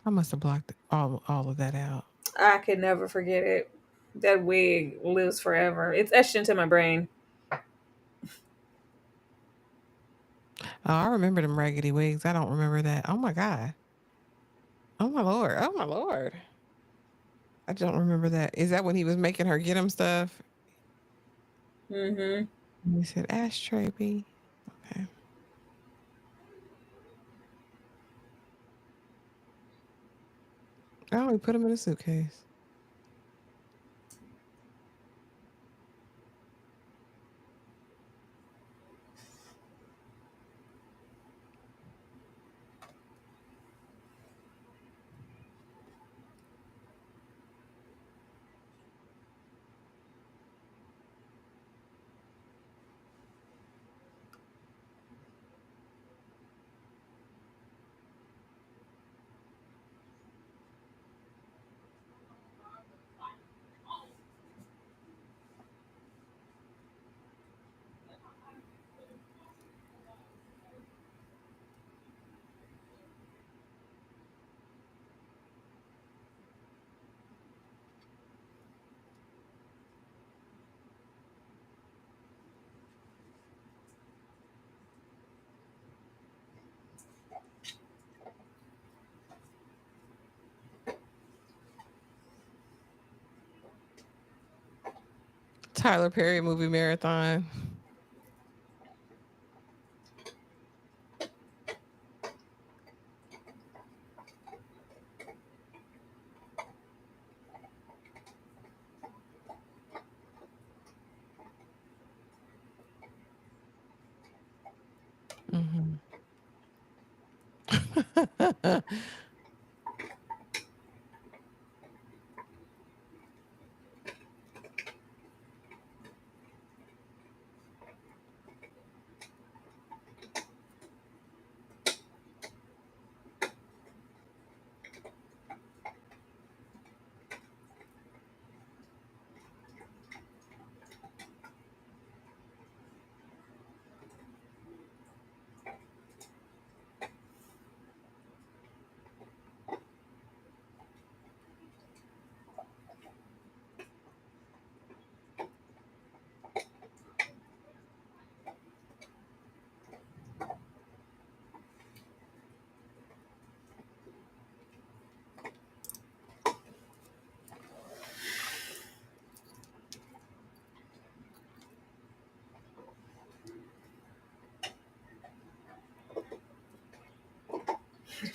I must have blocked all of that out. I can never forget it. That wig lives forever. It's etched into my brain. Oh, I remember them raggedy wigs. I don't remember that. Oh my God. Oh my Lord. Oh my Lord. I don't remember that. Is that when he was making her get him stuff? Mm-hmm. And he said, Ashtray B. Okay. Oh, he put him in a suitcase. Tyler Perry movie marathon. Mhm.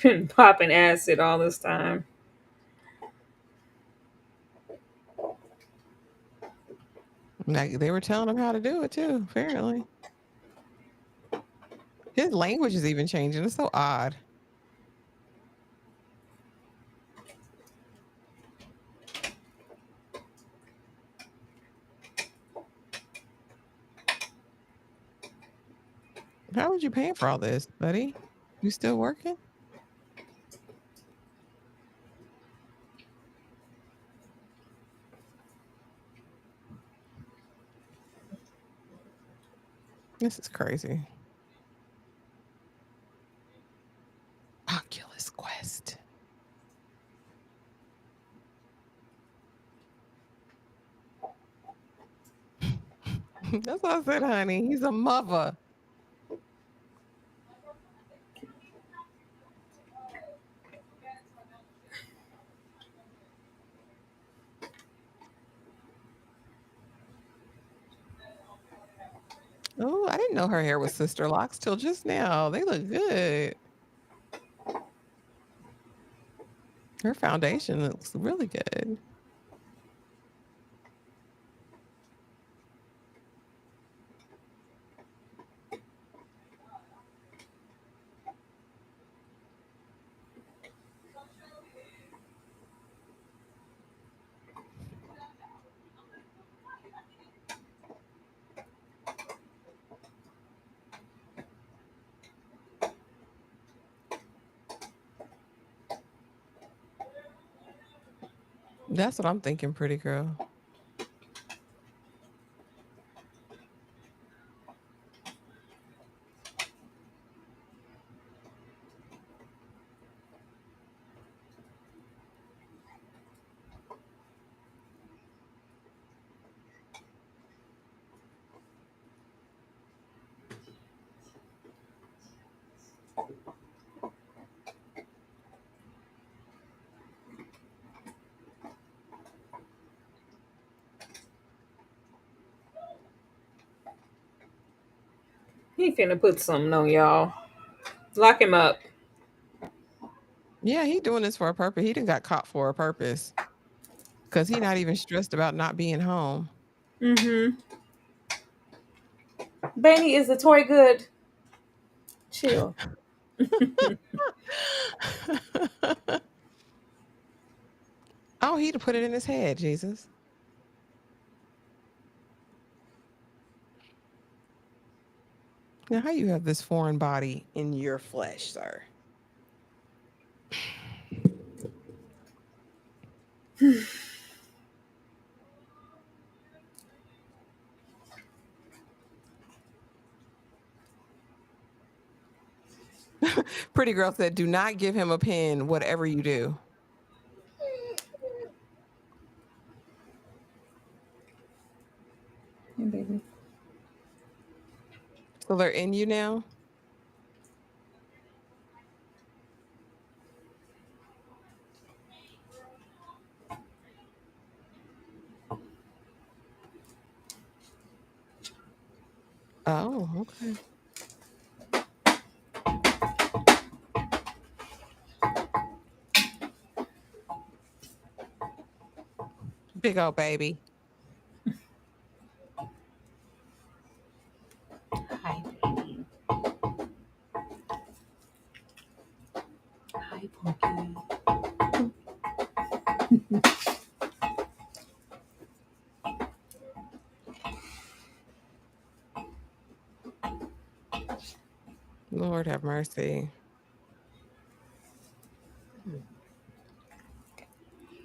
Been popping acid all this time. Like they were telling him how to do it too, apparently. His language is even changing. It's so odd. How would you pay for all this, buddy? You still working? This is crazy. Oculus Quest. That's what I said, honey. He's a mother. Oh, I didn't know her hair was sister locks till just now. They look good. Her foundation looks really good. That's what I'm thinking, pretty girl. He finna put something on y'all. Lock him up. Yeah, he doing this for a purpose. He done got caught for a purpose because he not even stressed about not being home. Mm-hmm. Benny, is the toy good? Chill. Oh, he'd have put it in his head, Jesus. Now, how you have this foreign body in your flesh, sir? Pretty girl said, do not give him a pen, whatever you do. Hey, baby. So they're in you now? Oh, okay. Big old baby. Hi, baby. Hi, Punky. Lord have mercy.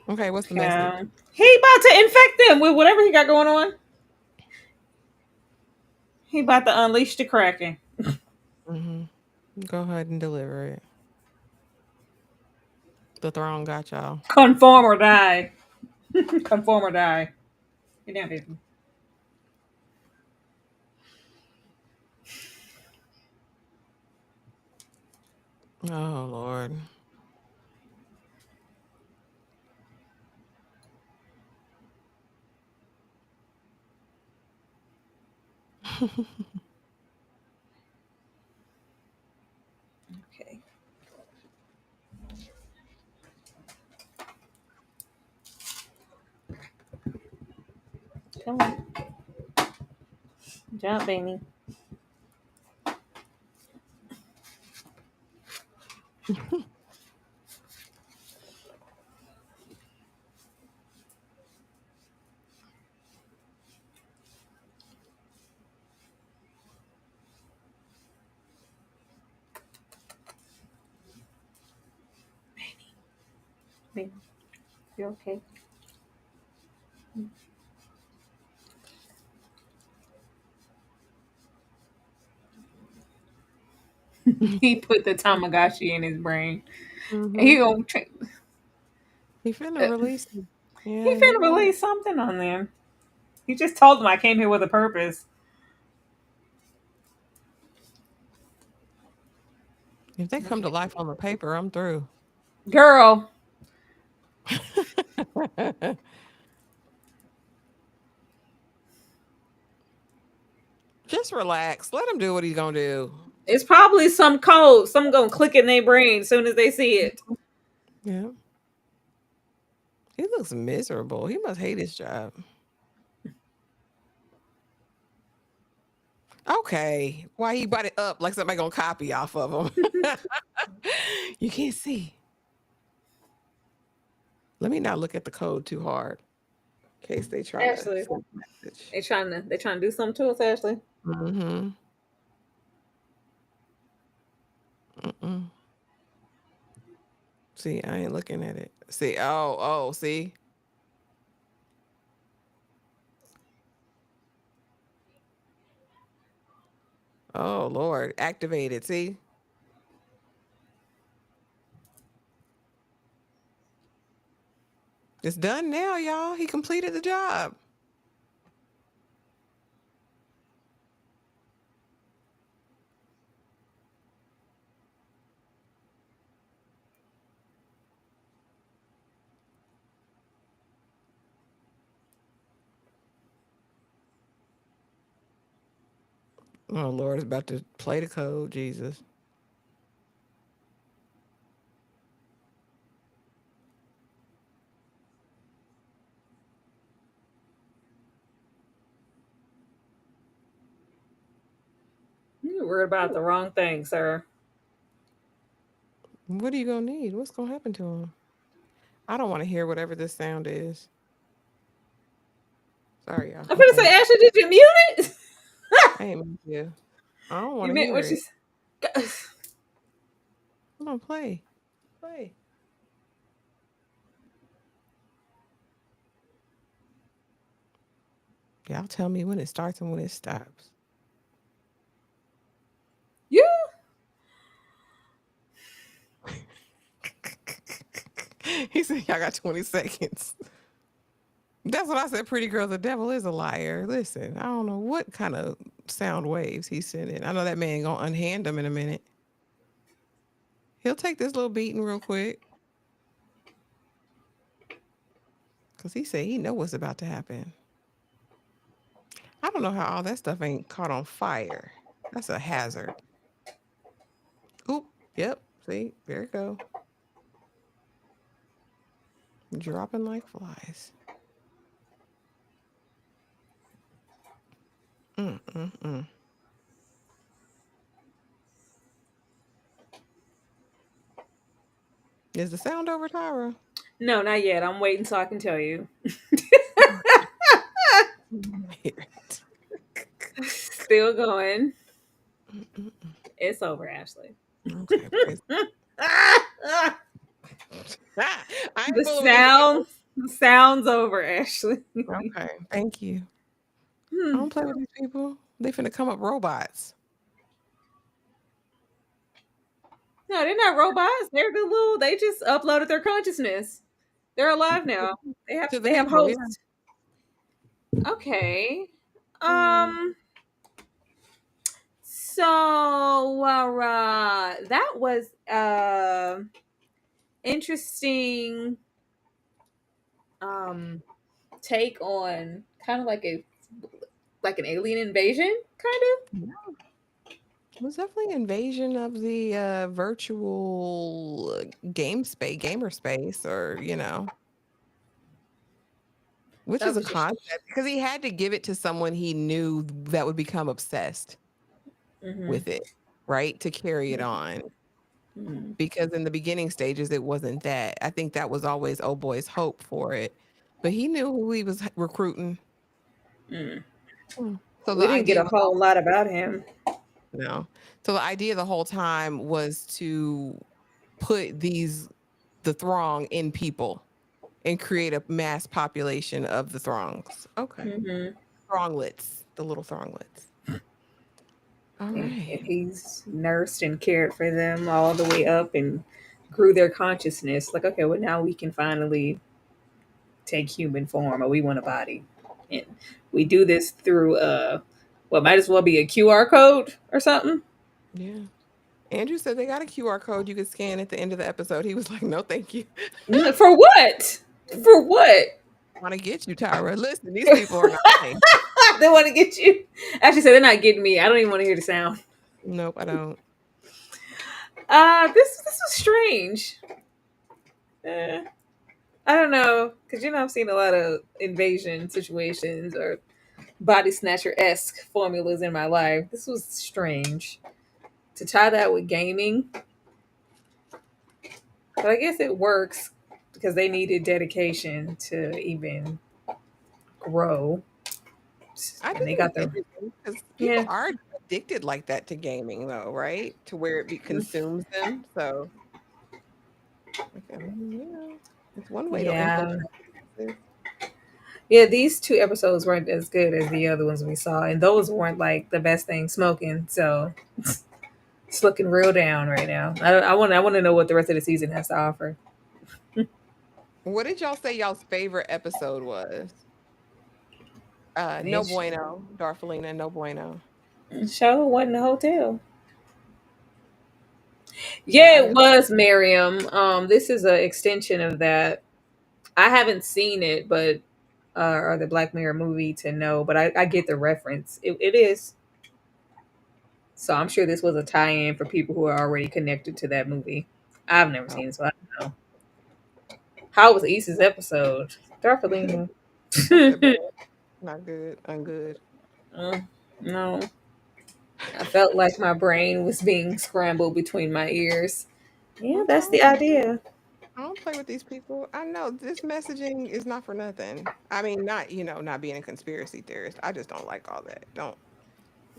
Okay, what's the message? He about to infect them with whatever he got going on. He about to unleash the Kraken. Hmm. Go ahead and deliver it. The throne got y'all. Conform or die. Conform or die. Get down, baby. Oh Lord. Okay. Come on. Jump, baby. Baby. You okay? He put the Tamagotchi in his brain. He Hmm. gonna He finna release it. he Yeah, he finna will. release something on them. He just told them I came here with a purpose. If they come to Okay. life on the paper, I'm through. Girl, Just relax. Let him do what he's gonna do. it's probably some code. Some gonna click in their brain as soon as they see it. Yeah. He looks miserable. He must hate his job. Okay. Why he brought it up like somebody gonna copy off of him? You can't see. Let me not look at the code too hard in case they try to Ashley, send a message. they trying to do something to us, Ashley. Mm-hmm. Mm-mm. See, I ain't looking at it. See, see. Oh Lord, activated. See, it's done now, y'all. He completed the job. Oh Lord, it's about to play the code. Jesus. You're worried about the wrong thing, sir. What are you gonna need? What's gonna happen to him? I don't want to hear whatever this sound is. Sorry, y'all. I'm gonna say, Okay, Ashley, did you mute it? I ain't meant to. I don't want You to meant hear what it. she's. Come on, play, play. Y'all tell me when it starts and when it stops. You. He said, "Y'all got 20 seconds." That's what I said. Pretty girl, the devil is a liar. Listen, I don't know what kind of sound waves he's sending. I know that man gonna unhand him in a minute. He'll take this little beating real quick because he said he know what's about to happen. I don't know how all that stuff ain't caught on fire. That's a hazard. Oop. Yep. See, there you go. Dropping like flies. Mm, mm, mm. Is the sound over, Tyra? No, not yet. I'm waiting so I can tell you. Hear it. Still going. Mm, mm, It's over, Ashley. mm. Okay, praise. Ah, I ain't The fooling with these people. sound's over, Ashley. Okay, thank you. I Hmm. don't play with these people. They finna come up robots. No, they're not robots. They're the little. They just uploaded their consciousness. They're alive now. They have To the they have people, yeah. hosts. Okay. Mm. Um. So that was interesting um take on kind of like an alien invasion, kind of. Yeah. It was definitely invasion of the virtual gamer space, or which That is a was just. concept because he had to give it to someone he knew that would become obsessed Hmm. with it, right? To carry it on. Hmm. Because in the beginning stages, it wasn't that. I think that was always Oh Boy's hope for it. But he knew who he was recruiting. Mm. Mm. So the We didn't get idea a was whole lot about him. no. So the idea the whole time was to put the throng in people and create a mass population of the throngs. Okay. Hmm. Thronglets, the little thronglets. All And right. he's nursed and cared for them all the way up and grew their consciousness. Like, okay, well, now we can finally take human form, or we want a body. And we do this through what might as well be a QR code or something. Yeah. Andrew said they got a QR code you could scan at the end of the episode. He was like, no, thank you. For what? For what? Want to get you, Tyra. Listen, these people are not playing. They want to get you. Actually, say they're not getting me. I don't even want to hear the sound. Nope, I don't. This was strange. Uh, I don't know, because I've seen a lot of invasion situations or body snatcher esque formulas in my life. This was strange to tie that with gaming, but I guess it works because they needed dedication to even grow, I and just they think got it's the interesting because people yeah. are addicted like that to gaming, though, right? To where consumes them. So, okay, it's one way to Yeah. infiltrate this. Yeah, these two episodes weren't as good as the other ones we saw, and those weren't like the best thing smoking. So it's looking real down right now. I want to know what the rest of the season has to offer. What did y'all say y'all's favorite episode was? No Ish. bueno, Darfalina, no bueno. Show wasn't in the hotel. Yeah, Yeah, I it know. was Miriam. This is an extension of that. I haven't seen it, but or the Black Mirror movie to know, but I get the reference. It is. So I'm sure this was a tie-in for people who are already connected to that movie. I've never Oh, seen it, so I don't know. How was Issa's episode? Darfalina. I said bad, not good, ungood. No. I felt like my brain was being scrambled between my ears. Yeah, Okay. that's the idea. I don't play with these people. I know this messaging is not for nothing. I mean, not not being a conspiracy theorist. I just don't like all that. Don't.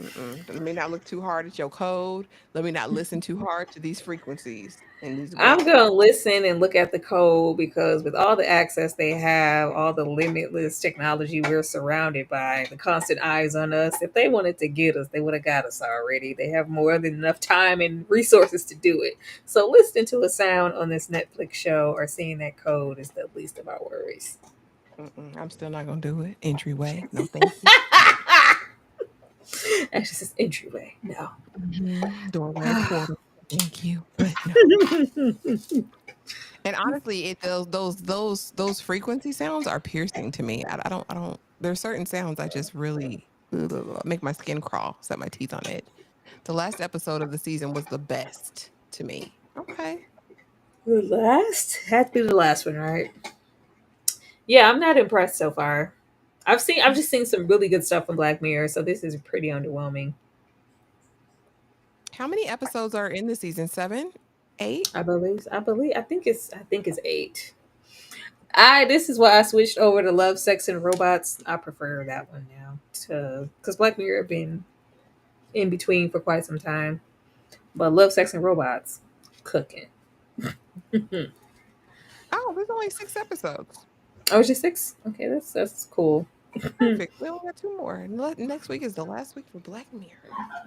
Mm-mm. Let me not look too hard at your code. Let me not listen too hard to these frequencies and these I'm waves. going to listen and look at the code because with all the access they have, all the limitless technology we're surrounded by, the constant eyes on us, if they wanted to get us, they would have got us already. They have more than enough time and resources to do it. So listening to a sound on this Netflix show or seeing that code is the least of our worries. Mm-mm. I'm still not gonna do it. Entryway. No, thank you. That's just an entryway. No. Doorway portal. Thank you, but no. And honestly, those frequency sounds are piercing to me. I don't. There's certain sounds I just really. make my skin crawl, set my teeth on edge. The last episode of the season was the best to me. Okay. The last had to be the last one, right? Yeah, I'm not impressed so far. I've just seen some really good stuff from Black Mirror, so this is pretty underwhelming. How many episodes are in the season? 7? 8? I think it's 8. I This is why I switched over to Love, Sex, and Robots. I prefer that one now to because Black Mirror have been in between for quite some time. But Love, Sex, and Robots, cooking. Oh, Oh, there's only 6 episodes. it's just 6. Okay, that's cool. Perfect. We only got 2 more. And next week is the last week for Black Mirror.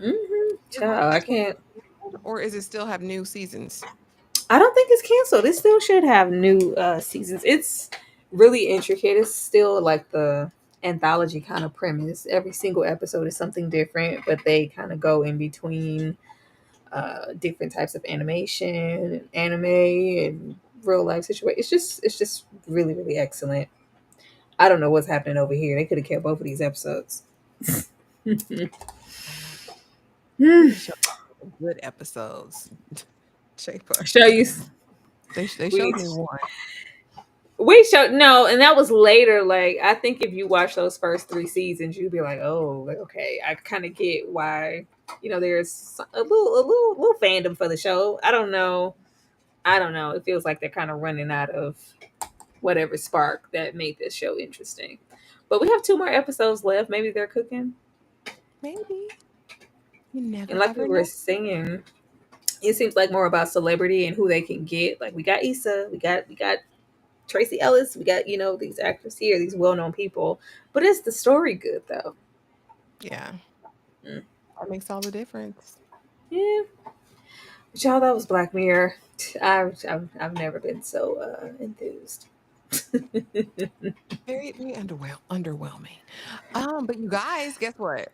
Is it Child, I canceled? can't. Or is it still have new seasons? I don't think it's canceled. It still should have new seasons. It's really intricate. It's still like the anthology kind of premise. Every single episode is something different, but they kind of go in between different types of animation, and anime, and real life situation. It's just really really excellent. I don't know what's happening over here. They could have kept both of these episodes. Need to show good episodes. Shaper. Show you. They We showed me one. we showed no, and that was later. Like I think if you watch those first 3 seasons, you'd be like, oh, like, okay, I kind of get why. There's a little fandom for the show. I don't know. I don't know. It feels like they're kind of running out of whatever spark that made this show interesting. But we have 2 more episodes left. Maybe they're cooking. Maybe. You never And like we ever were know. saying, it seems like more about celebrity and who they can get. Like we got Issa, we got Tracy Ellis, we got these actors here, these well-known people. But is the story good though? Yeah. Mm. That makes all the difference. Yeah. But y'all, that was Black Mirror. I've never been so enthused. Very, very underwhelming. But you guys, guess what?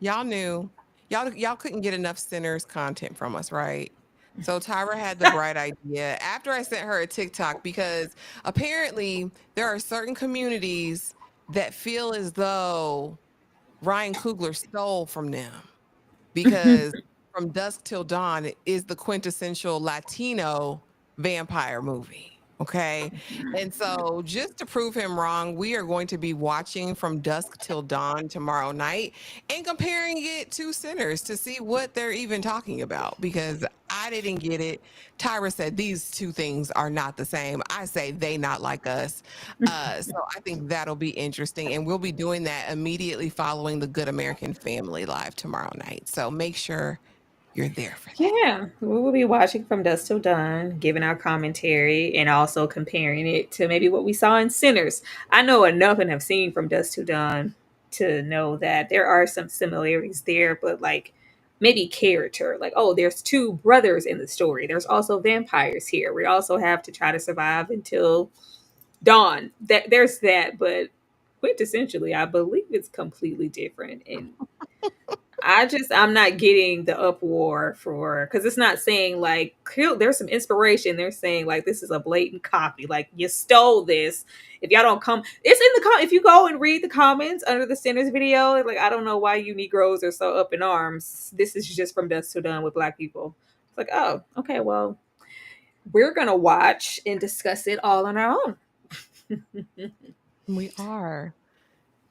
Y'all knew y'all couldn't get enough Sinners content from us, right? So Tyra had the bright idea after I sent her a TikTok because apparently there are certain communities that feel as though Ryan Coogler stole from them because From Dusk Till Dawn is the quintessential Latino vampire movie. Okay. And so, just to prove him wrong, we are going to be watching From Dusk Till Dawn tomorrow night and comparing it to Sinners to see what they're even talking about because I didn't get it. Tyra said these two things are not the same. I say they not like us. So I think that'll be interesting. And we'll be doing that immediately following the Good American Family live tomorrow night. So make sure you're there for that. Yeah, we will be watching From Dusk Till Dawn, giving our commentary, and also comparing it to maybe what we saw in Sinners. I know enough and have seen From Dusk Till Dawn to know that there are some similarities there, but like maybe character. Like, oh, there's 2 brothers in the story. There's also vampires here. We also have to try to survive until dawn. There's that, but quintessentially, I believe it's completely different. And I'm not getting the uproar for because it's not saying like there's some inspiration. They're saying like this is a blatant copy. Like you stole this. If y'all don't come, it's in the if you go and read the comments under the Sinners video, like I don't know why you Negroes are so up in arms. This is just From Dusk Till Dawn with Black people. It's like, oh, okay, well, we're gonna watch and discuss it all on our own. We are.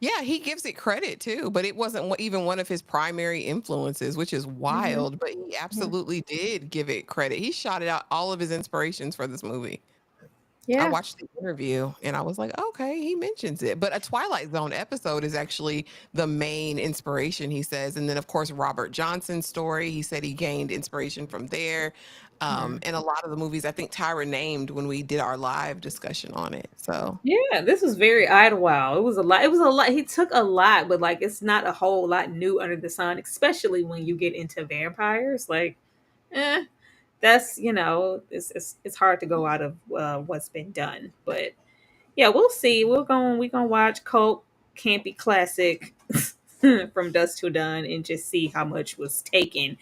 Yeah, he gives it credit too, but it wasn't even one of his primary influences, which is Mhm. wild. But he Yeah. absolutely did give it credit. He shouted out all of his inspirations for this movie. I Yeah. watched the interview and I was like, okay, he mentions it. But a Twilight Zone episode is actually the main inspiration, he says. And then, of course, Robert Johnson's story, he said he gained inspiration from there. Mhm. And a lot of the movies I think Tyra named when we did our live discussion on it. So, Yeah, this was very Idlewild. It was a lot. It was a lot. He took a lot, but like it's not a whole lot new under the sun, especially when you get into vampires. Like, eh, that's it's hard to go out of what's been done. But yeah, we'll see. We gonna watch cult campy classic from Dust Till Dawn and just see how much was taken.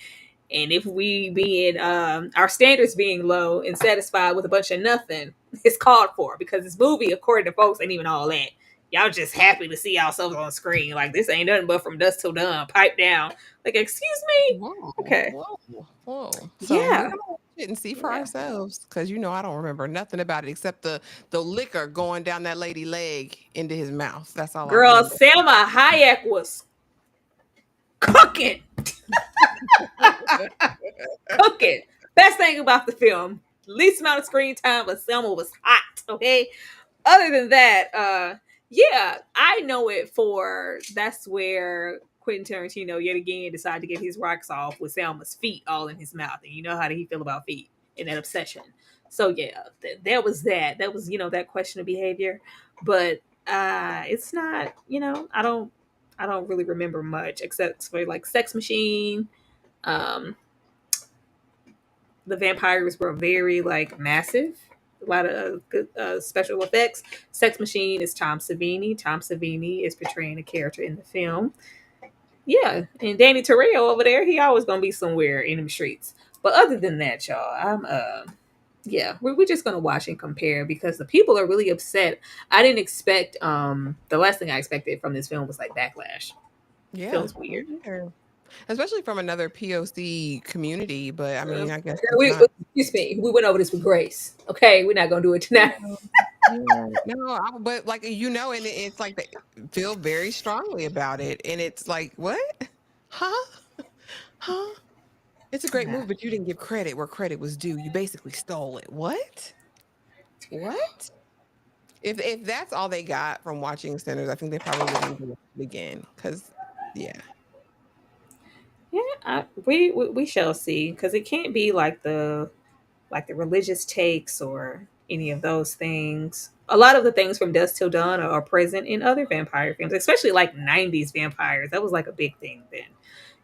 And if we being our standards being low and satisfied with a bunch of nothing, it's called for because this movie, according to folks, ain't even all that. y'all just happy to see yourselves on screen. Like this ain't nothing but From Dusk Till Dawn. Pipe down. Like, excuse me. Whoa, Okay. whoa. So we're Yeah. gonna watch it and see for Yeah. ourselves, because I don't remember nothing about it except the liquor going down that lady leg into his mouth. That's all I Girl, remember. Selma Hayek was cooking. Cooking. Best thing about the film. Least amount of screen time, but Selma was hot. Okay. Other than that, yeah, I know it for that's where Quentin Tarantino yet again decided to get his rocks off with Selma's feet all in his mouth, and you know how he feel about feet and that obsession. So yeah, there was that. That was that question of behavior, but it's not. I don't really remember much except for like Sex Machine. Um, the vampires were very like massive. A lot of good special effects. Sex Machine is Tom Savini. Tom Savini is portraying a character in the film. Yeah, and Danny Trejo over there, he always gonna be somewhere in the streets. But other than that, y'all, yeah, we're just gonna watch and compare because the people are really upset. I didn't expect the last thing I expected from this film was like backlash. Yeah, Feels me weird. neither. Especially from another POC community, but I mean, I guess it's We, not. excuse me, we went over this with grace. Okay, we're not gonna do it tonight. Yeah, yeah. No, but like and it's like they feel very strongly about it, and it's like, what? Huh? Huh? It's a great Yeah. move, but you didn't give credit where credit was due. You basically stole it. What? What? If that's all they got from watching Sinners, I think they probably wouldn't even watch it again. Because, yeah. Yeah, we shall see because it can't be like the religious takes or any of those things. A lot of the things from Dusk Till Dawn are present in other vampire films, especially like '90s vampires. That was like a big thing then.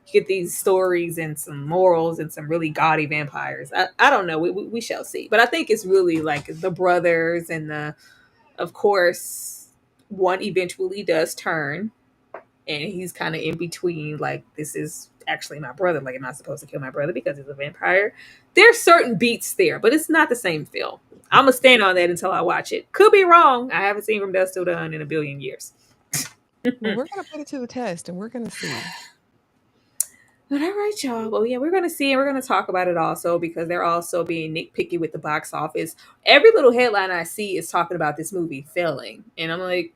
You get these stories and some morals and some really gaudy vampires. I don't know. We shall see. But I think it's really like the brothers and of course, one eventually does turn and he's kind of in between like this is actually my brother, like am I supposed to kill my brother because he's a vampire? There's certain beats there, but it's not the same film. I'm gonna stand on that until I watch it. Could be wrong. I haven't seen From Dusk Till Dawn in a billion years. Well, we're going to put it to the test and we're going to see. But all right, y'all. Well, yeah, we're gonna see and we're gonna talk about it also because they're also being nitpicky with the box office. Every little headline I see is talking about this movie failing, and I'm like,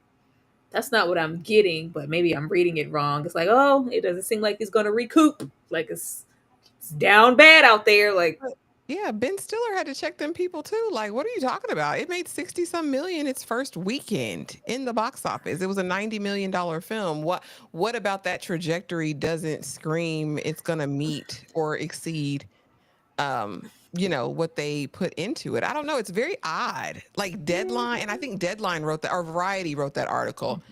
that's not what I'm getting, but maybe I'm reading it wrong. It's like, oh, it doesn't seem like he's gonna recoup. Like it's down bad out there. Like, But, yeah, Ben Stiller had to check them people too. Like, what are you talking about? It made 60 some million its first weekend in the box office. It was a $90 million film. What about that trajectory doesn't scream it's gonna meet or exceed what they put into it? I don't know. It's very odd. Like Deadline, and I think Deadline wrote that, or Variety wrote that article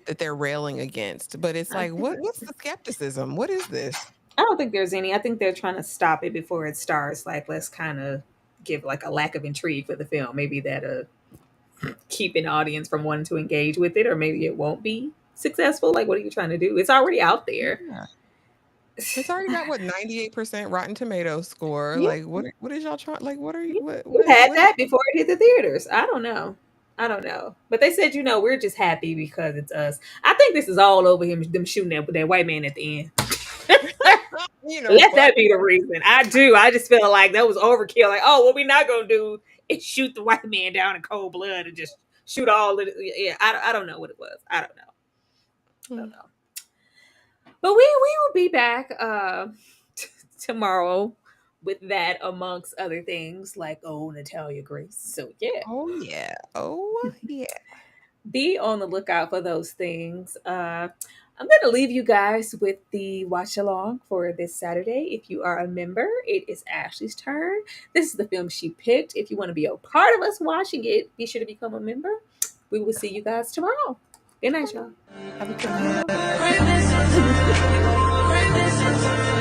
that they're railing against. But it's I like, think what's the skepticism? What is this? I don't think there's any. I think they're trying to stop it before it starts. Like, let's kind of give like a lack of intrigue for the film. Maybe that keep an audience from wanting to engage with it, or maybe it won't be successful. Like, what are you trying to do? It's already out there. Yeah. It's already got what 98% Rotten Tomatoes score. Yeah, Like what is y'all trying? Like what are you yeah. what We've is had what? that before it hit the theaters. I don't know. I don't know. But they said, we're just happy because it's us. I think this is all over them shooting that white man at the end. You know Let what? that be the reason. I do. I just feel like that was overkill. Like, oh, what we not gonna do is shoot the white man down in cold blood and just shoot all of it. Yeah, I don't know what it was. I don't know. I Hmm. don't know. But we will be back tomorrow with that amongst other things like Natalia Grace. So yeah, Oh yeah. Oh yeah. be on the lookout for those things. I'm going to leave you guys with the watch along for this Saturday. If you are a member, it is Ashley's turn. This is the film she picked. If you want to be a part of us watching it, be sure to become a member. We will see you guys tomorrow. Good night, y'all. Have a good night. Greatness is